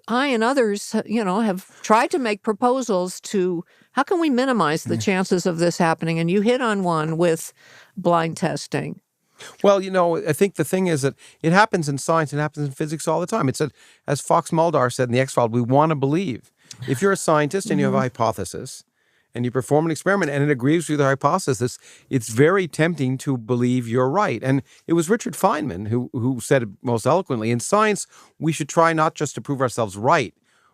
I and others, have tried to make proposals to how can we minimize the chances of this happening? And you hit on one with blind testing. Well, I think the thing is that it happens in science, it happens in physics all the time. It's as Fox Mulder said in the X-Files, we want to believe. If you're a scientist and you have a hypothesis, and you perform an experiment and it agrees with your hypothesis, it's very tempting to believe you're right. And it was Richard Feynman who said it most eloquently, in science, we should try not just to prove ourselves right,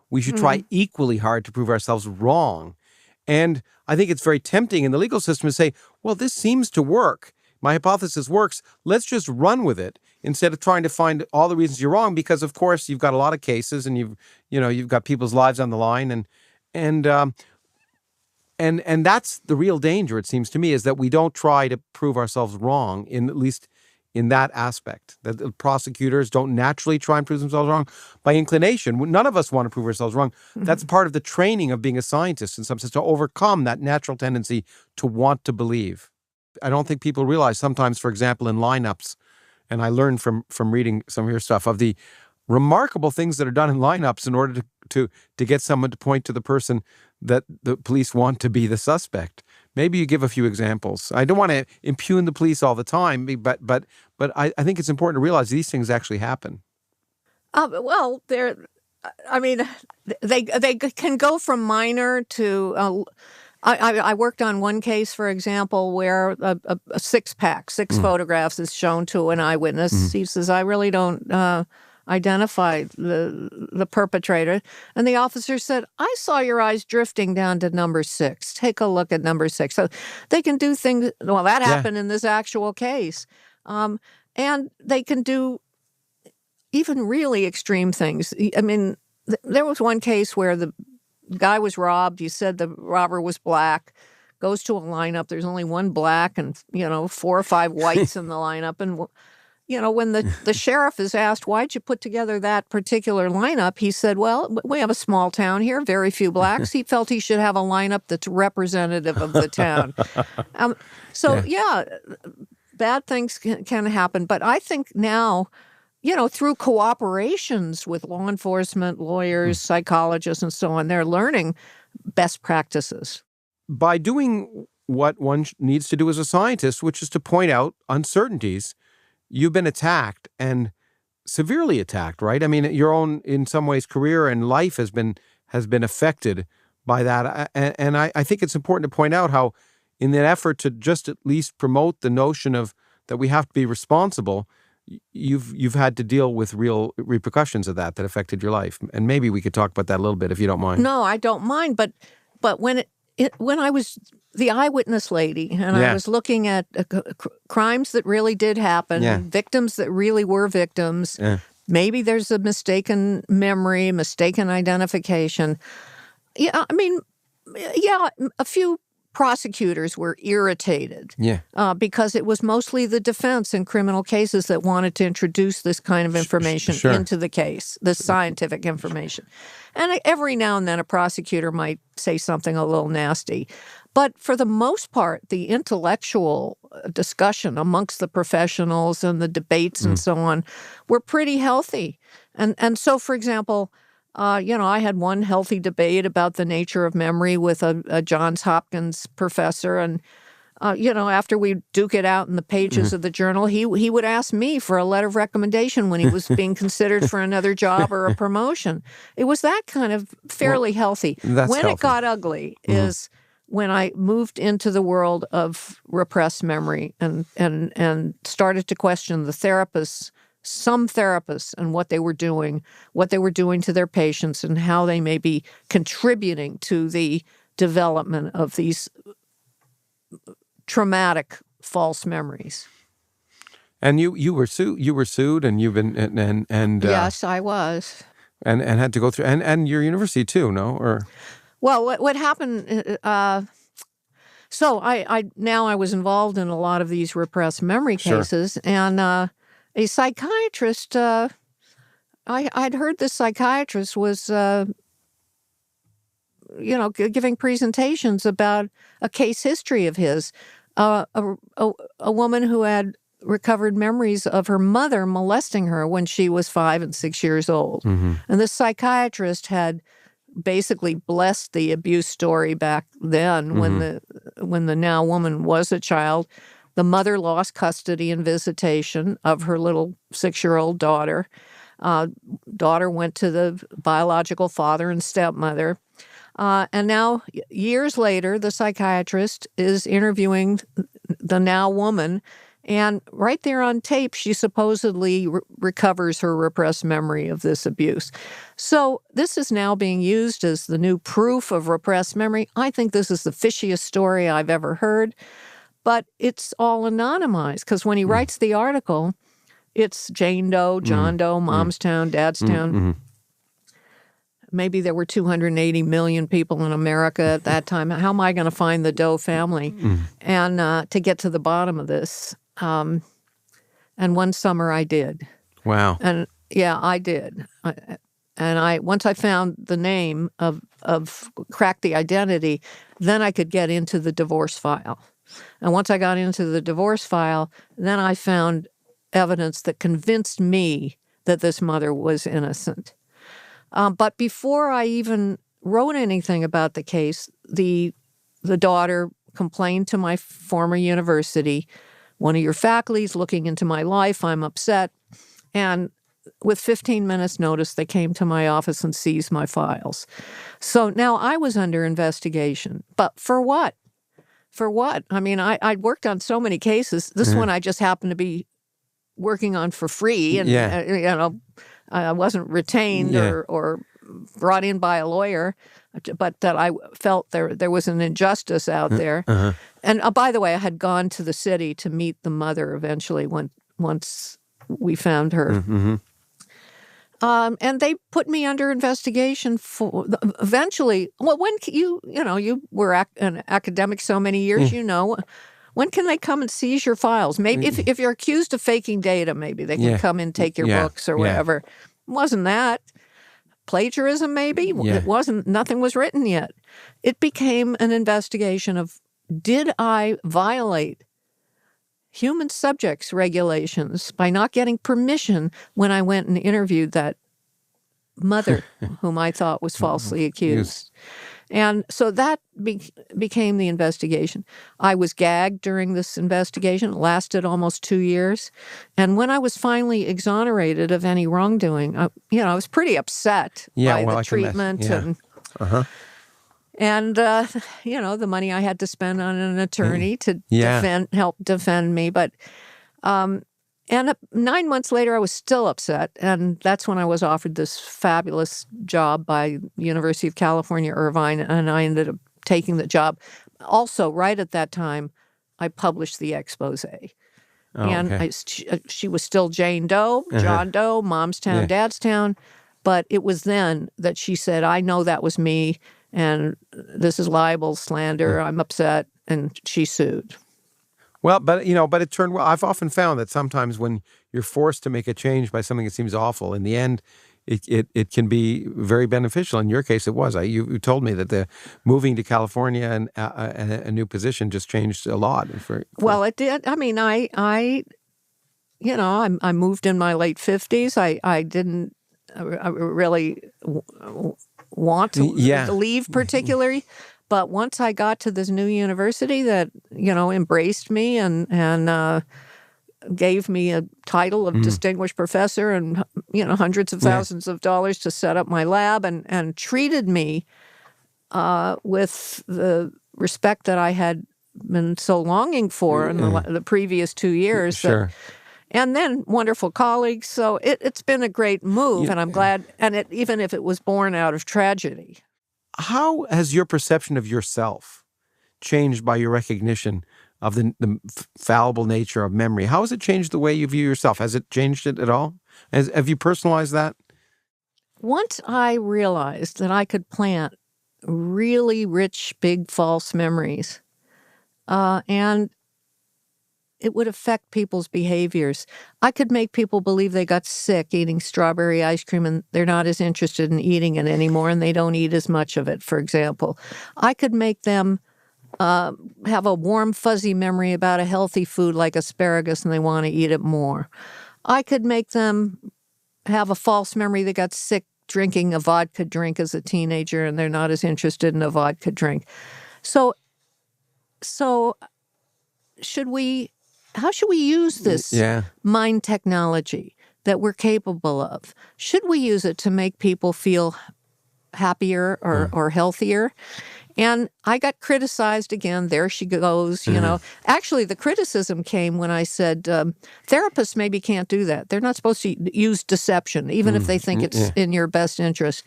we should try equally hard to prove ourselves wrong. And I think it's very tempting in the legal system to say, well, this seems to work. My hypothesis works. Let's just run with it instead of trying to find all the reasons you're wrong, because of course you've got a lot of cases and you've got people's lives on the line And that's the real danger, it seems to me, is that we don't try to prove ourselves wrong, at least in that aspect, that the prosecutors don't naturally try and prove themselves wrong by inclination. None of us want to prove ourselves wrong. That's part of the training of being a scientist, in some sense, to overcome that natural tendency to want to believe. I don't think people realize sometimes, for example, in lineups, and I learned from reading some of your stuff, of the remarkable things that are done in lineups in order to get someone to point to the person that the police want to be the suspect. Maybe you give a few examples. I don't want to impugn the police all the time, but I think it's important to realize these things actually happen. Well, they can go from minor to. I worked on one case, for example, where a six-pack, 6 photographs is shown to an eyewitness. He says, I really don't identify the perpetrator. And the officer said, I saw your eyes drifting down to number 6. Take a look at number 6. So they can do things. Well, that happened in this actual case. And they can do even really extreme things. I mean, there was one case where the guy was robbed. You said the robber was black. Goes to a lineup. There's only one black and, 4 or 5 whites in the lineup. And, when the sheriff is asked, why'd you put together that particular lineup? He said, well, we have a small town here, very few blacks. He felt he should have a lineup that's representative of the town. Bad things can happen. But I think now, through cooperations with law enforcement, lawyers, psychologists, and so on, they're learning best practices. By doing what one needs to do as a scientist, which is to point out uncertainties, you've been attacked and severely attacked, right? I mean, your own, in some ways, career and life has been affected by that. And I think it's important to point out how, in that effort to just at least promote the notion of that we have to be responsible, you've had to deal with real repercussions of that affected your life. And maybe we could talk about that a little bit if you don't mind. No, I don't mind. But when I was the eyewitness lady and I was looking at crimes that really did happen, victims that really were victims, maybe there's a mistaken memory, mistaken identification. A few prosecutors were irritated Yeah. because it was mostly the defense in criminal cases that wanted to introduce this kind of information Sure. into the case, this scientific information. And every now and then a prosecutor might say something a little nasty. But for the most part, the intellectual discussion amongst the professionals and the debates and so on were pretty healthy. And so, for example, I had one healthy debate about the nature of memory with a Johns Hopkins professor. And, after we duke it out in the pages of the journal, he would ask me for a letter of recommendation when he was being considered for another job or a promotion. It was that kind of fairly healthy. That's when healthy. it got ugly is when I moved into the world of repressed memory and started to question some therapists and what they were doing to their patients and how they may be contributing to the development of these traumatic false memories. And you were sued, and you've been and Yes, I was. And had to go through and your university too, no? Or well, what happened? So I was involved in a lot of these repressed memory cases, and a psychiatrist. I'd heard this psychiatrist was, giving presentations about a case history of his, a woman who had recovered memories of her mother molesting her when she was 5 and 6 years old, and this psychiatrist had basically blessed the abuse story back then when the now woman was a child. The mother lost custody and visitation of her little 6-year-old daughter. Daughter went to the biological father and stepmother. And now, years later, the psychiatrist is interviewing the now woman. And right there on tape, she supposedly recovers her repressed memory of this abuse. So this is now being used as the new proof of repressed memory. I think this is the fishiest story I've ever heard. But it's all anonymized because when he writes the article, it's Jane Doe, John Doe, Mom's Town, Dad's Town. Maybe there were 280 million people in America at that time. How am I going to find the Doe family and to get to the bottom of this? And one summer I did. Wow. And yeah, I did. Once I found the name of cracked the identity, then I could get into the divorce file. And once I got into the divorce file, then I found evidence that convinced me that this mother was innocent. But before I even wrote anything about the case, the daughter complained to my former university, one of your faculty is looking into my life, I'm upset. And with 15 minutes notice, they came to my office and seized my files. So now I was under investigation. But for what? For what? I mean, I'd worked on so many cases. This one I just happened to be working on for free. And, I wasn't retained or brought in by a lawyer, but that I felt there was an injustice out there. And by the way, I had gone to the city to meet the mother eventually once we found her. And they put me under investigation for eventually. Well, when you were an academic so many years, when can they come and seize your files? Maybe if you're accused of faking data, maybe they can come and take your books or whatever. It wasn't that. Plagiarism, maybe? It wasn't. Nothing was written yet. It became an investigation of, did I violate human subjects regulations by not getting permission when I went and interviewed that mother whom I thought was falsely accused. And so that became the investigation. I was gagged during this investigation. It lasted almost 2 years. And when I was finally exonerated of any wrongdoing, I was pretty upset by the treatment. And the money I had to spend on an attorney to help defend me. But 9 months later, I was still upset. And that's when I was offered this fabulous job by University of California, Irvine. And I ended up taking the job. Also, right at that time, I published the expose. She was still Jane Doe, John Doe, Mom's Town, Dad's Town. But it was then that she said, I know that was me. and this is libel, slander, I'm upset, and she sued. Well, but it turned well. I've often found that sometimes when you're forced to make a change by something that seems awful, in the end, it can be very beneficial. In your case, it was. You told me that the moving to California and a new position just changed a lot. Well, it did. I mean, I moved in my late 50s. I didn't really want to leave particularly. But once I got to this new university that, embraced me and gave me a title of distinguished professor and, hundreds of thousands of dollars to set up my lab and treated me with the respect that I had been so longing for in the previous 2 years. Sure. And then wonderful colleagues. So it's been a great move, and I'm glad. And even if it was born out of tragedy. How has your perception of yourself changed by your recognition of the fallible nature of memory? How has it changed the way you view yourself? Has it changed it at all? Have you personalized that? Once I realized that I could plant really rich, big, false memories, and it would affect people's behaviors. I could make people believe they got sick eating strawberry ice cream and they're not as interested in eating it anymore and they don't eat as much of it, for example. I could make them have a warm, fuzzy memory about a healthy food like asparagus and they want to eat it more. I could make them have a false memory they got sick drinking a vodka drink as a teenager and they're not as interested in a vodka drink. So how should we use this mind technology that we're capable of? Should we use it to make people feel happier or healthier? And I got criticized again. There she goes, Actually, the criticism came when I said, therapists maybe can't do that. They're not supposed to use deception, even if they think it's in your best interest.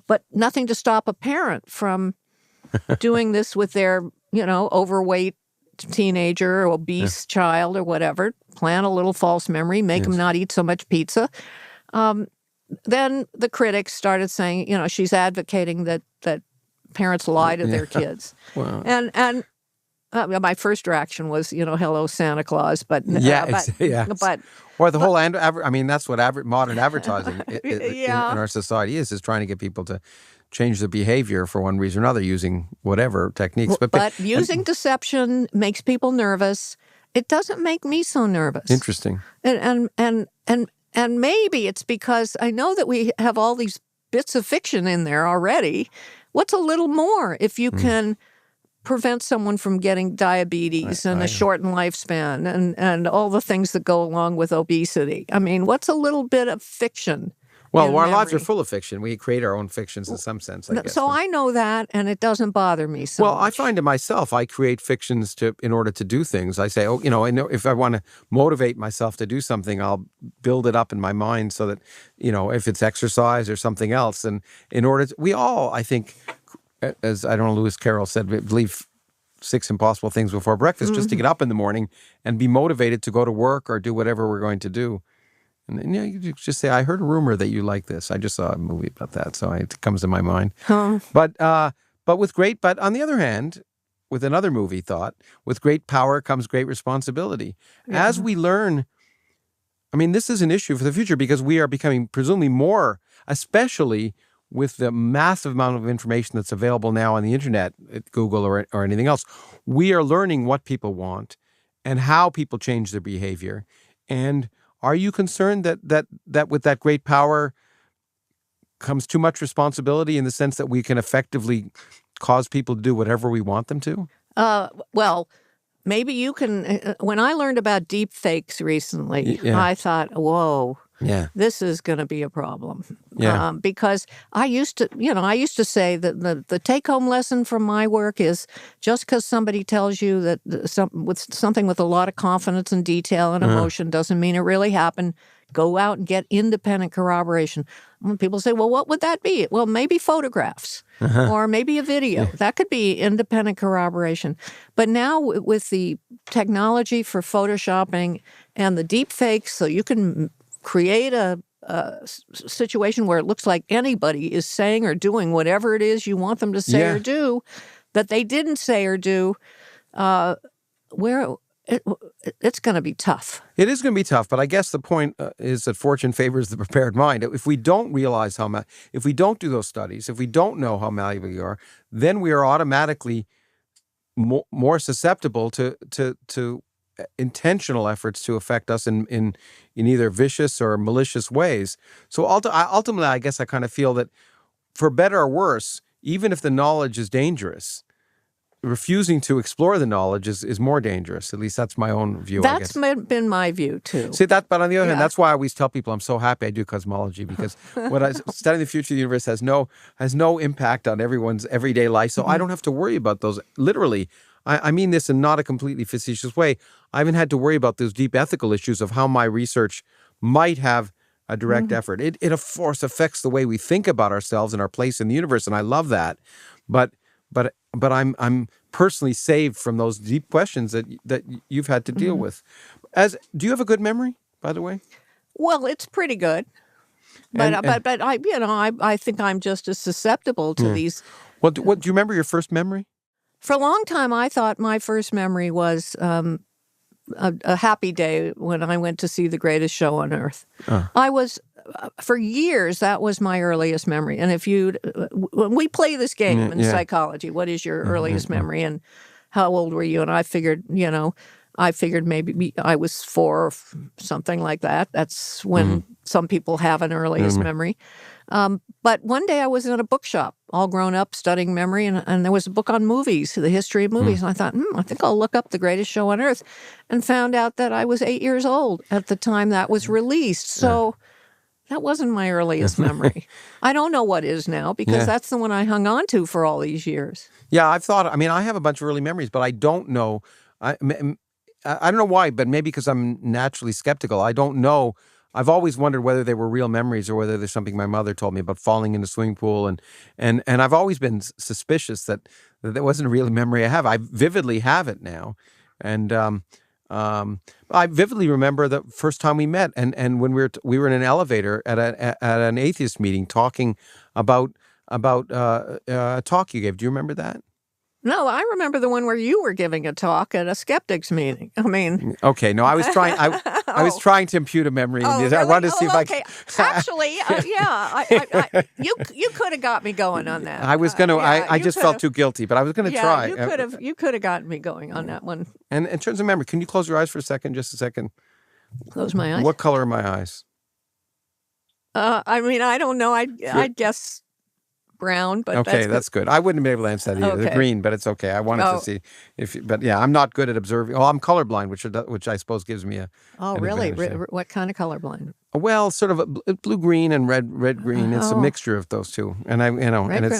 But nothing to stop a parent from doing this with their, overweight teenager or obese child or whatever, plant a little false memory, make them not eat so much pizza. Then the critics started saying, she's advocating that parents lie to their kids. Wow. And my first reaction was, hello, Santa Claus. But but or the whole that's what modern advertising in our society is trying to get people to change their behavior for one reason or another using whatever techniques. But using deception makes people nervous. It doesn't make me so nervous. Interesting. And maybe it's because I know that we have all these bits of fiction in there already. What's a little more if you can prevent someone from getting diabetes and a shortened lifespan and all the things that go along with obesity? I mean, what's a little bit of fiction? Well, our lives are full of fiction. We create our own fictions in some sense, I guess. So I know that, and it doesn't bother me so much. I find it myself. I create fictions in order to do things. I say, if I want to motivate myself to do something, I'll build it up in my mind so that, if it's exercise or something else. And in order to, we all, I think, as I don't know, Lewis Carroll said, believe 6 impossible things before breakfast just to get up in the morning and be motivated to go to work or do whatever we're going to do. And you just say, I heard a rumor that you like this. I just saw a movie about that, so it comes to my mind. But on the other hand, with another movie thought, with great power comes great responsibility. Yeah. As we learn, this is an issue for the future because we are becoming presumably more, especially with the massive amount of information that's available now on the internet, at Google or anything else. We are learning what people want and how people change their behavior. And are you concerned that with that great power comes too much responsibility in the sense that we can effectively cause people to do whatever we want them to? Well, maybe you can. When I learned about deep fakes recently, I thought, whoa. Yeah, this is going to be a problem. Yeah, because I used to say that the take-home lesson from my work is just because somebody tells you that something with a lot of confidence and detail and emotion doesn't mean it really happened. Go out and get independent corroboration. When people say, "Well, what would that be?" Well, maybe photographs or maybe a video. That could be independent corroboration. But now with the technology for photoshopping and the deep fakes, so you can create a situation where it looks like anybody is saying or doing whatever it is you want them to say or do that they didn't say or do, it's going to be tough. It is going to be tough, but I guess the point is that fortune favors the prepared mind. If we don't realize if we don't do those studies, if we don't know how malleable you are, then we are automatically more susceptible to intentional efforts to affect us in either vicious or malicious ways. So ultimately, I guess I kind of feel that for better or worse, even if the knowledge is dangerous, refusing to explore the knowledge is more dangerous. At least that's my own view. That's been my view too. See that, but on the other hand, that's why I always tell people I'm so happy I do cosmology, because what I studying the future of the universe has no impact on everyone's everyday life. So I don't have to worry about those. Literally, I mean this in not a completely facetious way. I haven't had to worry about those deep ethical issues of how my research might have a direct effort. It of course affects the way we think about ourselves and our place in the universe, and I love that. But I'm personally saved from those deep questions that you've had to deal with. Do you have a good memory, by the way? Well, it's pretty good, but I think I'm just as susceptible to these. Well, do you remember your first memory? For a long time, I thought my first memory was a happy day when I went to see The Greatest Show on Earth. I was, for years, that was my earliest memory. And when we play this game in psychology, what is your earliest memory and how old were you? And I figured, maybe I was 4 or something like that. That's when some people have an earliest memory. But one day I was in a bookshop, all grown up, studying memory, and there was a book on movies, the history of movies. And I thought, I think I'll look up The Greatest Show on Earth, and found out that I was 8 years old at the time that was released. So that wasn't my earliest memory. I don't know what is now, because that's the one I hung on to for all these years. Yeah, I have a bunch of early memories, but I don't know. I don't know why, but maybe because I'm naturally skeptical. I don't know. I've always wondered whether they were real memories or whether there's something my mother told me about falling in a swimming pool, and I've always been suspicious that wasn't a real memory I have. I vividly have it now, and I vividly remember the first time we met, and when we were in an elevator at an atheist meeting talking about a talk you gave. Do you remember that? No, I remember the one where you were giving a talk at a skeptics meeting. I mean, okay, no, I was trying. I was trying to impute a memory. Really? I wanted to see if okay. Actually, you could have got me going on that. I was going to. I just felt too guilty, but I was going to try. You could have gotten me going on that one. And in terms of memory, can you close your eyes for a second? Just a second. Close my eyes. What color are my eyes? I don't know. I'd guess brown, but okay, that's good. I wouldn't be able to answer that either. Okay. They're green, but it's okay. I wanted to see but yeah, I'm not good at observing. Oh, I'm colorblind, which I suppose gives me an really? advantage. What kind of colorblind? Well, sort of a blue green and red green. It's a mixture of those two, and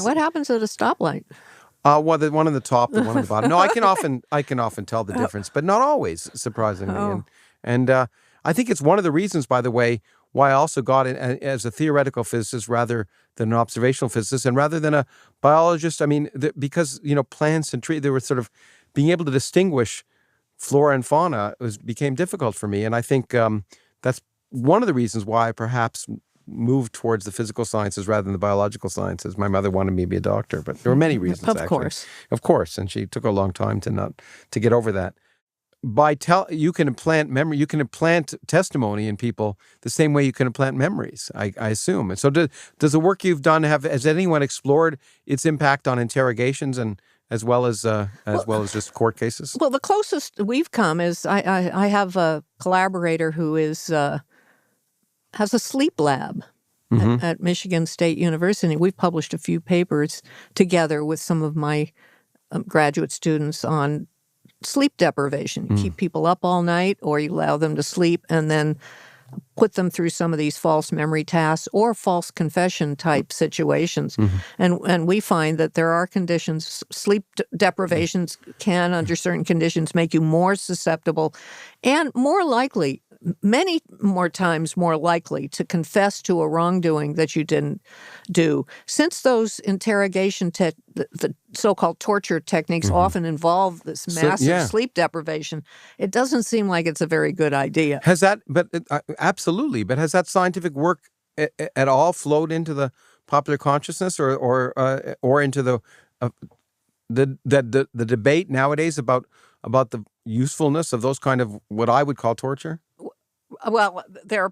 what happens at a stoplight? Well, the one on the top, the one on the bottom. No, I can often tell the difference, but not always, surprisingly. And I think it's one of the reasons, by the way, why I also got it as a theoretical physicist rather than an observational physicist, and rather than a biologist. I mean, because plants and trees, they were sort of being able to distinguish flora and fauna became difficult for me, and I think that's one of the reasons why I perhaps moved towards the physical sciences rather than the biological sciences. My mother wanted me to be a doctor, but there were many reasons. Of course, and she took a long time to get over that. You can implant memory, you can implant testimony in people the same way you can implant memories, I assume. And so does the work you've done has anyone explored its impact on interrogations and as well as just court cases? Well, the closest we've come is I have a collaborator who has a sleep lab at Michigan State University. We've published a few papers together with some of my graduate students on sleep deprivation. You keep people up all night, or you allow them to sleep and then put them through some of these false memory tasks or false confession type situations. And we find that there are conditions, sleep deprivations can, under certain conditions, make you more susceptible and more likely many more times more likely to confess to a wrongdoing that you didn't do. Since those interrogation, the so-called torture techniques often involve this massive sleep deprivation, it doesn't seem like it's a very good idea. Has that, but absolutely, but has that scientific work at all flowed into the popular consciousness or into the debate nowadays about the usefulness of those kind of what I would call torture? Well, there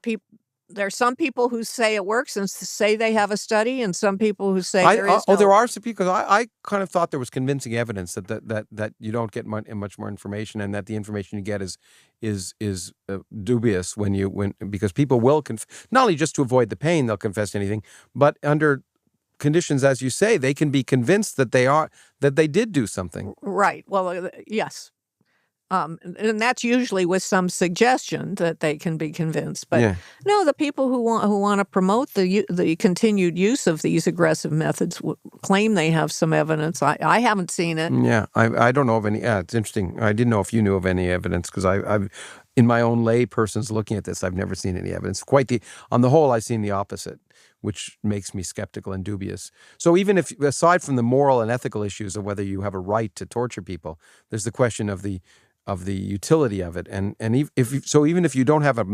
are some people who say it works and say they have a study, and some people who say there is no. There are some people, because I kind of thought there was convincing evidence that you don't get much more information, and that the information you get is dubious because people will not only just to avoid the pain they'll confess to anything, but under conditions, as you say, they can be convinced that they did do something. Right. Well, yes. And that's usually with some suggestion that they can be convinced. But no, the people who want to promote the continued use of these aggressive methods claim they have some evidence. I haven't seen it. Yeah, I don't know of any. Yeah, it's interesting. I didn't know if you knew of any evidence, because I've in my own lay person's looking at this, I've never seen any evidence. On the whole, I've seen the opposite, which makes me skeptical and dubious. So even if, aside from the moral and ethical issues of whether you have a right to torture people, there's the question of the utility of it, and even if you don't have a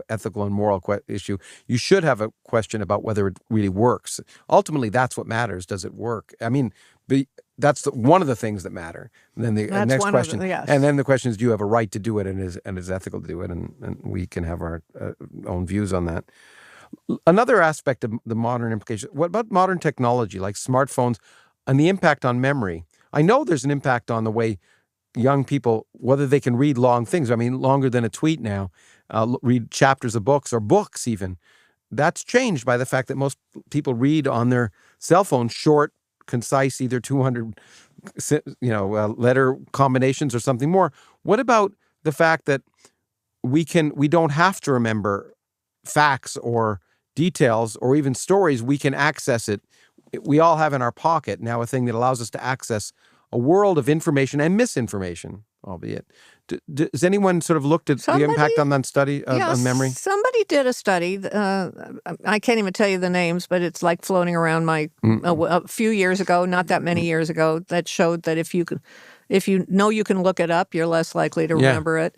ethical and moral issue, you should have a question about whether it really works. Ultimately, that's what matters. Does it work? I mean, that's one of the things that matter. And then the next question, and then the question is, do you have a right to do it, and is ethical to do it? And we can have our own views on that. Another aspect of the modern implication. What about modern technology like smartphones and the impact on memory? I know there's an impact on the way young people, whether they can read long things, I mean, longer than a tweet now, read chapters of books or books even. That's changed by the fact that most people read on their cell phone short, concise, either 200, letter combinations or something more. What about the fact that we don't have to remember facts or details or even stories? We can access it. We all have in our pocket now a thing that allows us to access a world of information and misinformation, albeit. Has anyone sort of looked at the impact on that study on memory? Somebody did a study. I can't even tell you the names, but it's like floating around a few years ago, not that many years ago, that showed that if you know you can look it up, you're less likely to remember it.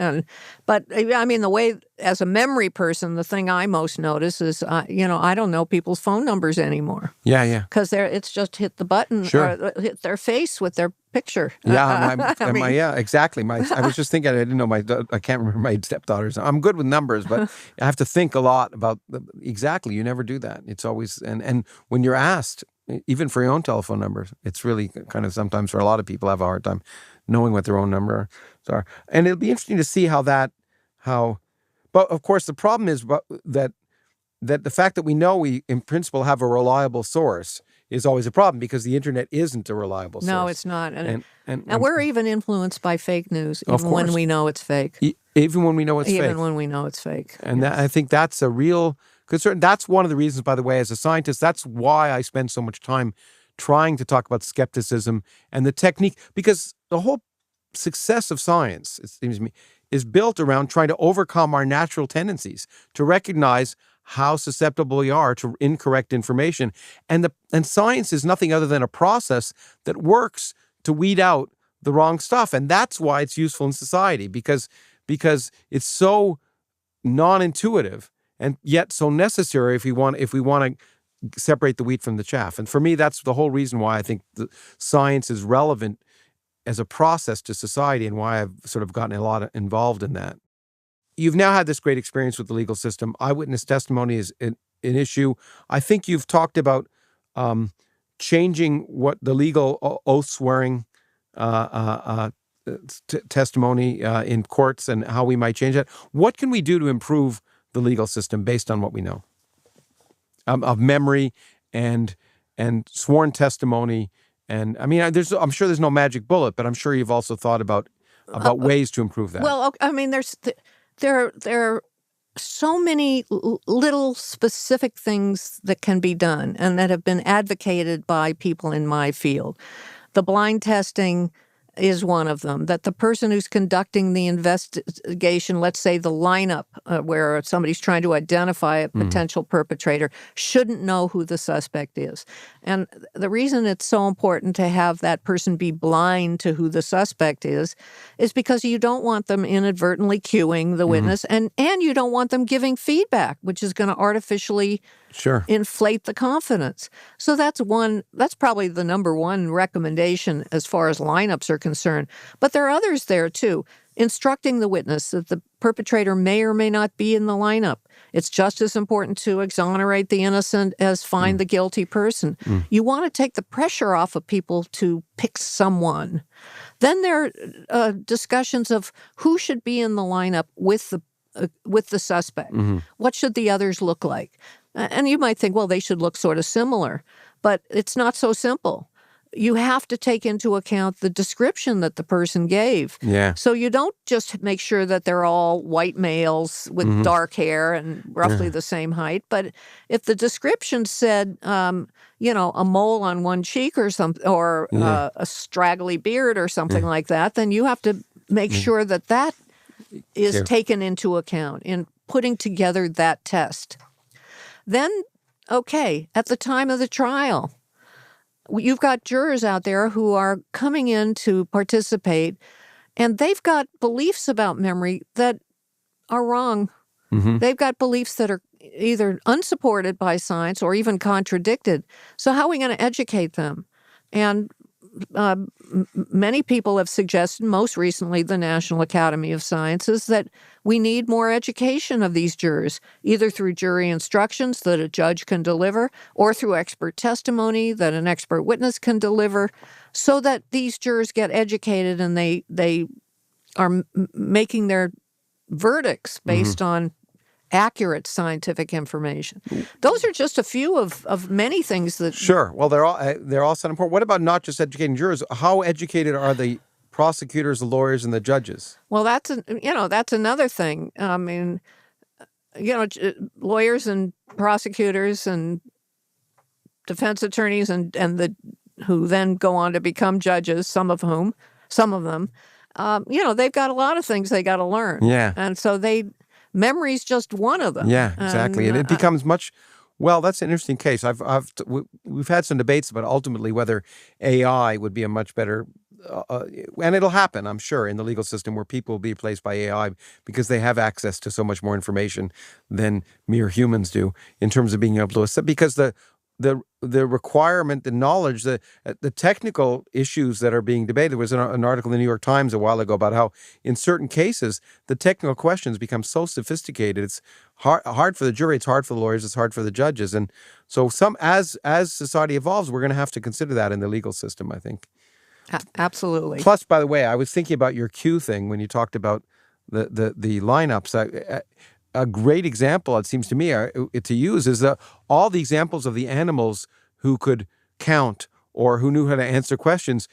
But I mean, the way, as a memory person, the thing I most notice is, I don't know people's phone numbers anymore. Yeah. Because it's just hit the button or hit their face with their picture. Yeah, exactly. I was just thinking, I didn't know I can't remember my stepdaughters. I'm good with numbers, but I have to think a lot about exactly. You never do that. It's always, and when you're asked, even for your own telephone numbers, it's really kind of, sometimes for a lot of people, have a hard time knowing what their own numbers are. And it'll be interesting to see but of course the problem is that the fact that we know we in principle have a reliable source is always a problem, because the internet isn't a reliable source. No, it's not. And we're even influenced by fake news, even when we know it's fake. Even when we know it's fake. Even when we know it's fake. And I think that's a real concern. That's one of the reasons, by the way, as a scientist, that's why I spend so much time trying to talk about skepticism and the technique, because the whole success of science, it seems to me, is built around trying to overcome our natural tendencies to recognize how susceptible we are to incorrect information. And science is nothing other than a process that works to weed out the wrong stuff. And that's why it's useful in society, because it's so non-intuitive and yet so necessary if we want to separate the wheat from the chaff. And for me, that's the whole reason why I think the science is relevant as a process to society, and why I've sort of gotten a lot involved in that. You've now had this great experience with the legal system. Eyewitness testimony is an issue. I think you've talked about changing what the legal oath-swearing testimony in courts, and how we might change that. What can we do to improve the legal system based on what we know of memory and sworn testimony? And I mean, I'm sure there's no magic bullet, but I'm sure you've also thought about ways to improve that. Well, I mean, there are so many little specific things that can be done and that have been advocated by people in my field. The blind testing, is one of them, that the person who's conducting the investigation, let's say the lineup where somebody's trying to identify a potential perpetrator, shouldn't know who the suspect is. And the reason it's so important to have that person be blind to who the suspect is because you don't want them inadvertently cueing the witness, and you don't want them giving feedback, which is going to artificially inflate the confidence. So that's probably the number one recommendation as far as lineups are concerned. But there are others there too. Instructing the witness that the perpetrator may or may not be in the lineup. It's just as important to exonerate the innocent as find the guilty person. You want to take the pressure off of people to pick someone. Then there are discussions of who should be in the lineup with the suspect. What should the others look like? And you might think, well, they should look sort of similar, but it's not so simple. You have to take into account the description that the person gave. Yeah. So you don't just make sure that they're all white males with dark hair and roughly the same height, but if the description said, a mole on one cheek or something, or a straggly beard or something like that, then you have to make sure that is taken into account in putting together that test. Then, okay, at the time of the trial, you've got jurors out there who are coming in to participate, and they've got beliefs about memory that are wrong. They've got beliefs that are either unsupported by science or even contradicted. So how are we going to educate them? And many people have suggested, most recently the National Academy of Sciences, that we need more education of these jurors, either through jury instructions that a judge can deliver or through expert testimony that an expert witness can deliver, so that these jurors get educated and they are making their verdicts based on accurate scientific information. Those are just a few of many things that... Sure. Well, they're all so important. What about not just educating jurors? How educated are the prosecutors, the lawyers, and the judges? Well, that's another thing. I mean, lawyers and prosecutors and defense attorneys and who then go on to become judges, some of them, they've got a lot of things they got to learn. Yeah. And so memory's just one of them. Yeah, exactly. And it becomes much... Well, that's an interesting case. We've had some debates about ultimately whether AI would be a much better... and it'll happen, I'm sure, in the legal system where people will be replaced by AI because they have access to so much more information than mere humans do in terms of being able to... Because the requirement, the knowledge, the technical issues that are being debated. There was an article in the New York Times a while ago about how in certain cases the technical questions become so sophisticated. It's hard for the jury, it's hard for the lawyers, it's hard for the judges. And so as society evolves, we're going to have to consider that in the legal system, I think. Absolutely. Plus, by the way, I was thinking about your cue thing when you talked about the lineups. A great example, it seems to me, to use is all the examples of the animals who could count or who knew how to answer questions,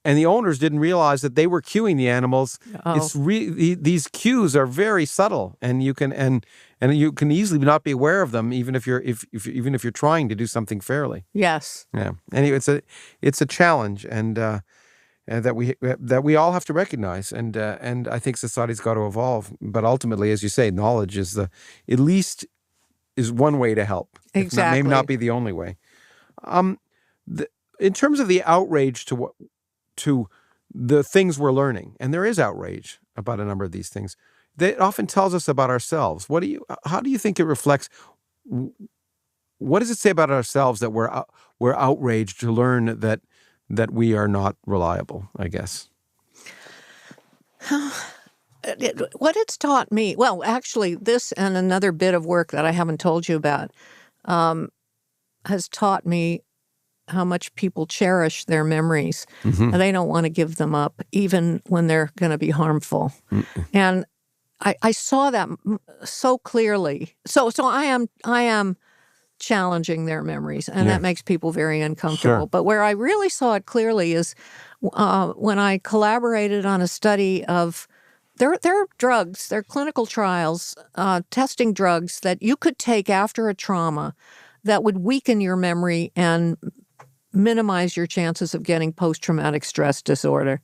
and the owners didn't realize that they were cueing the animals. It's these cues are very subtle, and you can easily not be aware of them, even if you're trying to do something fairly. Yes. Yeah. Anyway, it's a challenge, and that we all have to recognize, and I think society's got to evolve. But ultimately, as you say, knowledge is at least one way to help. Exactly. It may not be the only way. In terms of the outrage to the things we're learning, and there is outrage about a number of these things, that often tells us about ourselves. How do you think it reflects? What does it say about ourselves that we're outraged to learn that we are not reliable, I guess? What it's taught me, well, actually, this and another bit of work that I haven't told you about has taught me how much people cherish their memories, and they don't want to give them up, even when they're going to be harmful. And I saw that so clearly. So I am challenging their memories, and that makes people very uncomfortable. Sure. But where I really saw it clearly is when I collaborated on a study of there are drugs, there are clinical trials testing drugs that you could take after a trauma that would weaken your memory and minimize your chances of getting post-traumatic stress disorder.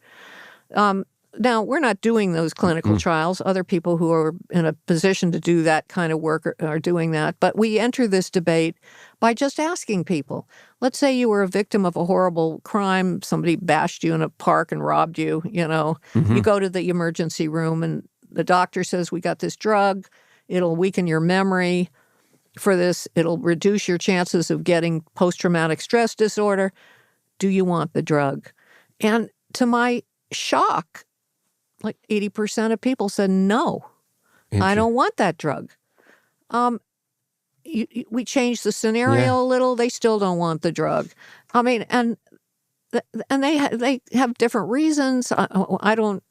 Now, we're not doing those clinical trials. Other people who are in a position to do that kind of work are doing that. But we enter this debate by just asking people. Let's say you were a victim of a horrible crime. Somebody bashed you in a park and robbed you. You go to the emergency room and the doctor says, we got this drug. It'll weaken your memory for this. It'll reduce your chances of getting post-traumatic stress disorder. Do you want the drug? And to my shock, like 80% of people said, no, I don't want that drug. We changed the scenario a little. They still don't want the drug. I mean, and they have different reasons. I don't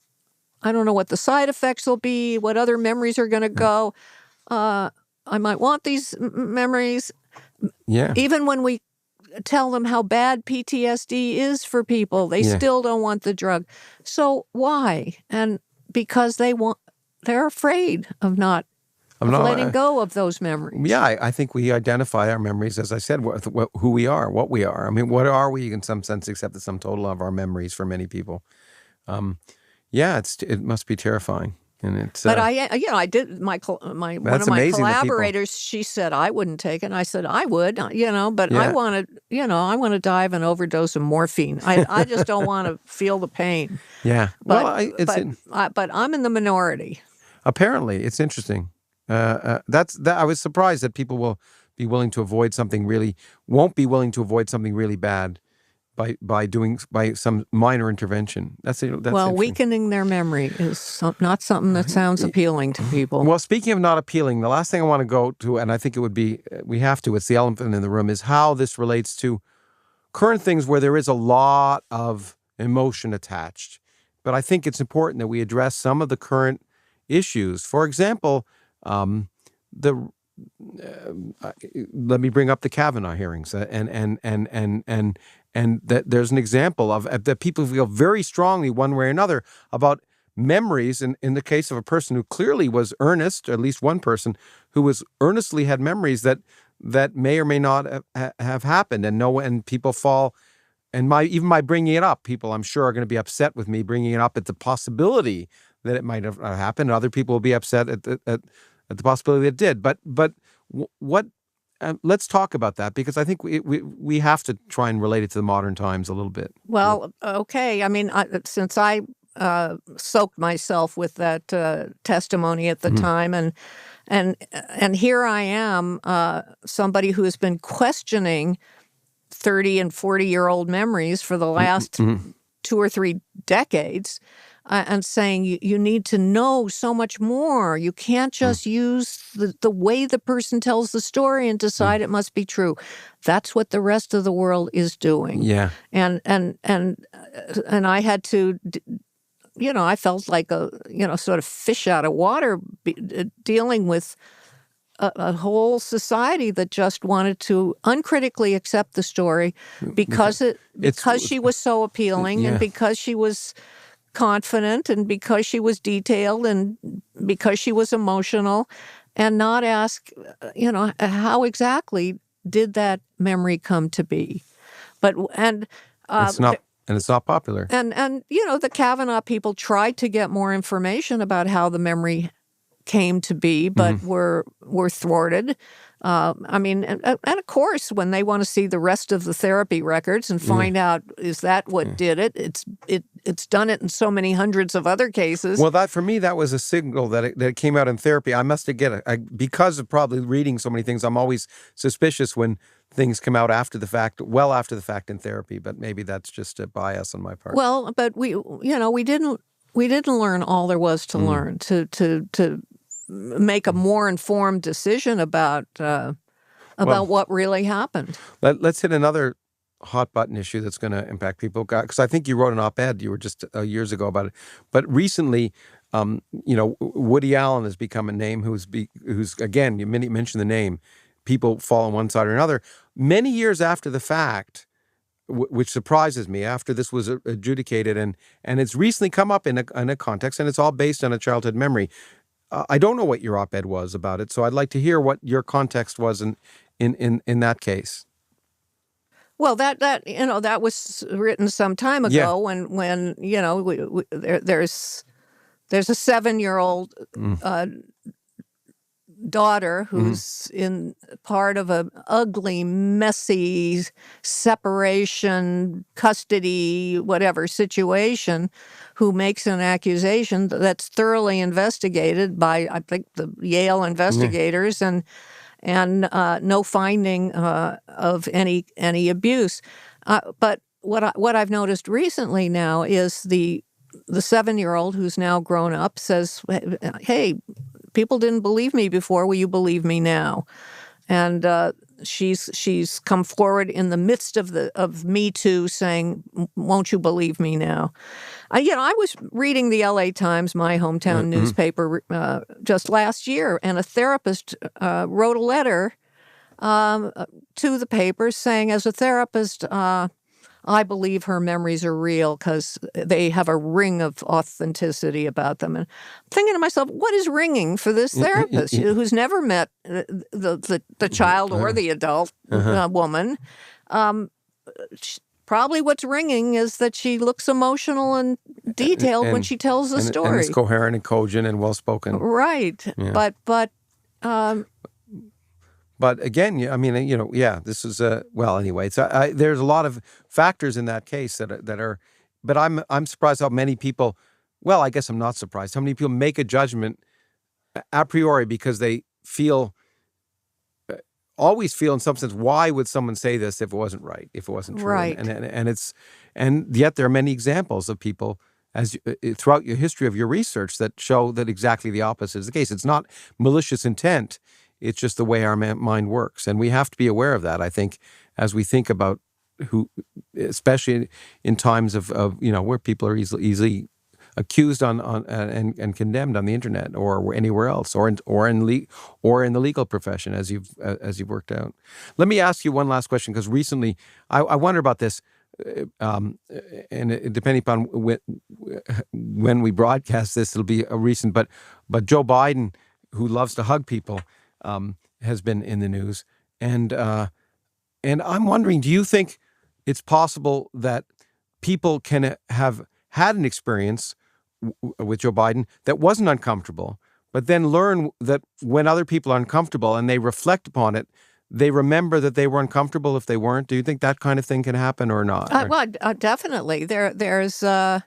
know what the side effects will be, what other memories are going to go. I might want these memories. Yeah. Even when we tell them how bad PTSD is for people, they still don't want the drug. So why? And because they're afraid of not letting go of those memories. Yeah, I think we identify our memories, as I said, who we are, what we are. I mean, what are we in some sense except the sum total of our memories for many people? It must be terrifying. And it's, but I did one of my collaborators. She said I wouldn't take it. And I said I would, but I want to die of an overdose of morphine. I just don't want to feel the pain. Yeah, but I'm in the minority. Apparently, it's interesting. I was surprised that people will be willing to avoid something won't be willing to avoid something really bad by some minor intervention. That's weakening their memory is not something that sounds appealing to people. Well, speaking of not appealing, the last thing I want to go to, and I think it would be, it's the elephant in the room, is how this relates to current things where there is a lot of emotion attached. But I think it's important that we address some of the current issues. For example, let me bring up the Kavanaugh hearings, and that there's an example of that people feel very strongly one way or another about memories. In the case of a person who clearly was earnest, or at least one person who was earnestly had memories that may or may not have happened, and people fall. And even my bringing it up, people I'm sure are going to be upset with me bringing it up at the possibility that it might have happened. Other people will be upset at the possibility that it did. But what? Let's talk about that, because I think we have to try and relate it to the modern times a little bit. Well, okay. I mean, since I soaked myself with that testimony at the time, and here I am, somebody who has been questioning 30 and 40-year-old memories for the last 2 or 3 decades. And saying you need to know so much more. You can't just use the way the person tells the story and decide it must be true. That's what the rest of the world is doing. Yeah. And I had to, I felt like a sort of fish out of water, dealing with a whole society that just wanted to uncritically accept the story because she was so appealing and because she was confident and because she was detailed and because she was emotional, and not ask, how exactly did that memory come to be? It's not popular. And the Kavanaugh people tried to get more information about how the memory came to be, but were thwarted. And of course, when they want to see the rest of the therapy records and find out, is that what did it? It's done it in so many hundreds of other cases. Well, for me, that was a signal that it came out in therapy. I must have because of probably reading so many things, I'm always suspicious when things come out after the fact, well after the fact in therapy. But maybe that's just a bias on my part. Well, but we didn't learn all there was to learn to make a more informed decision about what really happened. Let's hit another hot button issue that's going to impact people, because I think you wrote an op-ed you were just years ago about it. But recently, Woody Allen has become a name who's again, you mentioned the name, people fall on one side or another. Many years after the fact, which surprises me, after this was adjudicated, and it's recently come up in a context, and it's all based on a childhood memory. I don't know what your op-ed was about it, so I'd like to hear what your context was in that case. Well, that was written some time ago when there's a 7-year-old daughter who's in part of a ugly, messy separation, custody, whatever situation, who makes an accusation that's thoroughly investigated by, I think, the Yale investigators, and no finding of any abuse. But what I've noticed recently now is the 7-year-old who's now grown up says, "Hey, people didn't believe me before. Will you believe me now?" And she's come forward in the midst of Me Too, saying, "Won't you believe me now?" I was reading the L.A. Times, my hometown newspaper, just last year, and a therapist wrote a letter to the paper saying, as a therapist, I believe her memories are real because they have a ring of authenticity about them. And I'm thinking to myself, what is ringing for this therapist who's never met the child or the adult woman? Probably what's ringing is that she looks emotional and detailed when she tells the story. And is coherent and cogent and well-spoken. Right. Yeah. But again, I mean, this is well. Anyway, there's a lot of factors in that case that are. But I'm surprised how many people. Well, I guess I'm not surprised how many people make a judgment a priori because they always feel in some sense, why would someone say this if it wasn't right, if it wasn't true? Right. And yet there are many examples of people throughout your history of your research that show that exactly the opposite is the case. It's not malicious intent. It's just the way our mind works. And we have to be aware of that, I think, as we think about who, especially in times of where people are easily accused and condemned on the internet or anywhere else, or in the legal profession, as you've worked out. Let me ask you one last question, because recently I wonder about this, and depending upon when we broadcast this, it'll be a recent. But Joe Biden, who loves to hug people, has been in the news, and I'm wondering, do you think it's possible that people can have had an experience with Joe Biden that wasn't uncomfortable, but then learn that when other people are uncomfortable and they reflect upon it, they remember that they were uncomfortable if they weren't? Do you think that kind of thing can happen or not? Well, definitely. There's a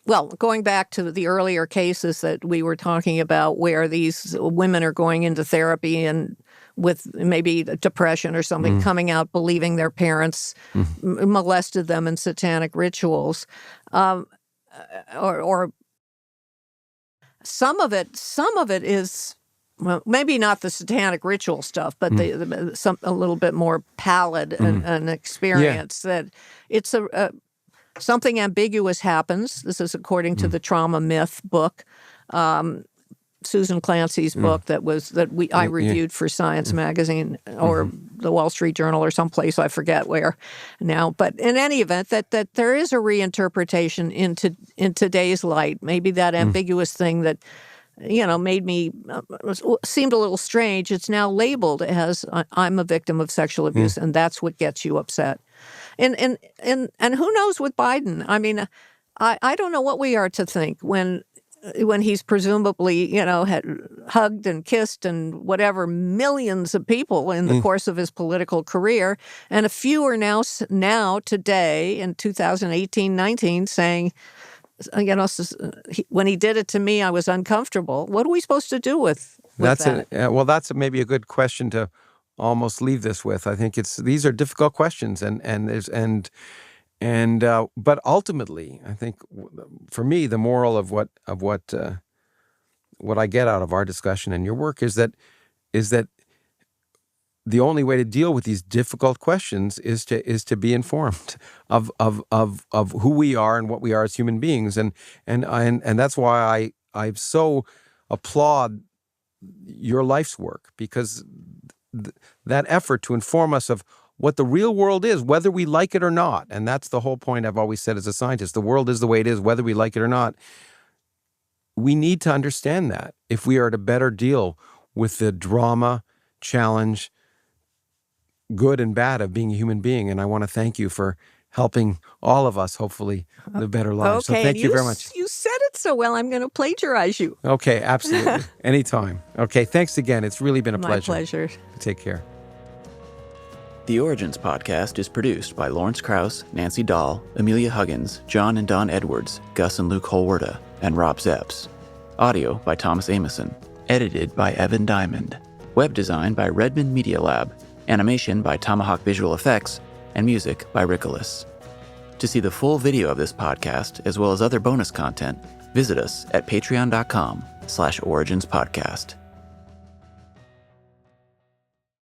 well, going back to the earlier cases that we were talking about, where these women are going into therapy and with maybe depression or something, coming out believing their parents molested them in satanic rituals, or some of it is, well, maybe not the satanic ritual stuff, but a little bit more pallid an experience that it's something ambiguous happens. This is according to the Trauma Myth book, Susan Clancy's book I reviewed for Science Magazine or the Wall Street Journal or someplace, I forget where now. But in any event, that there is a reinterpretation in today's light. Maybe that ambiguous thing that made me seemed a little strange. It's now labeled as I'm a victim of sexual abuse, and that's what gets you upset. And who knows with Biden? I mean, I don't know what we are to think when he's presumably, had hugged and kissed and whatever millions of people in the course of his political career, and a few are now today in 2018-19 saying, when he did it to me, I was uncomfortable. What are we supposed to do with that? That's maybe a good question to almost leave this with. I think these are difficult questions, but ultimately, I think for me, the moral of what I get out of our discussion and your work is that the only way to deal with these difficult questions is to be informed of who we are and what we are as human beings, and that's why I so applaud your life's work, because that effort to inform us of what the real world is, whether we like it or not. And that's the whole point I've always said as a scientist. The world is the way it is, whether we like it or not. We need to understand that if we are to better deal with the drama, challenge, good and bad of being a human being. And I want to thank you for helping all of us, hopefully, live better lives. Okay, So thank you very much. You said it so well, I'm going to plagiarize you. Okay, absolutely. Anytime. Okay, thanks again. It's really been a pleasure. My pleasure. Take care. The Origins podcast is produced by Lawrence Krauss, Nancy Dahl, Amelia Huggins, John and Don Edwards, Gus and Luke Holwerda, and Rob Zepps. Audio by Thomas Amison. Edited by Evan Diamond. Web design by Redmond Media Lab. Animation by Tomahawk Visual Effects. And music by Rickolas. To see the full video of this podcast, as well as other bonus content, visit us at patreon.com/originspodcast.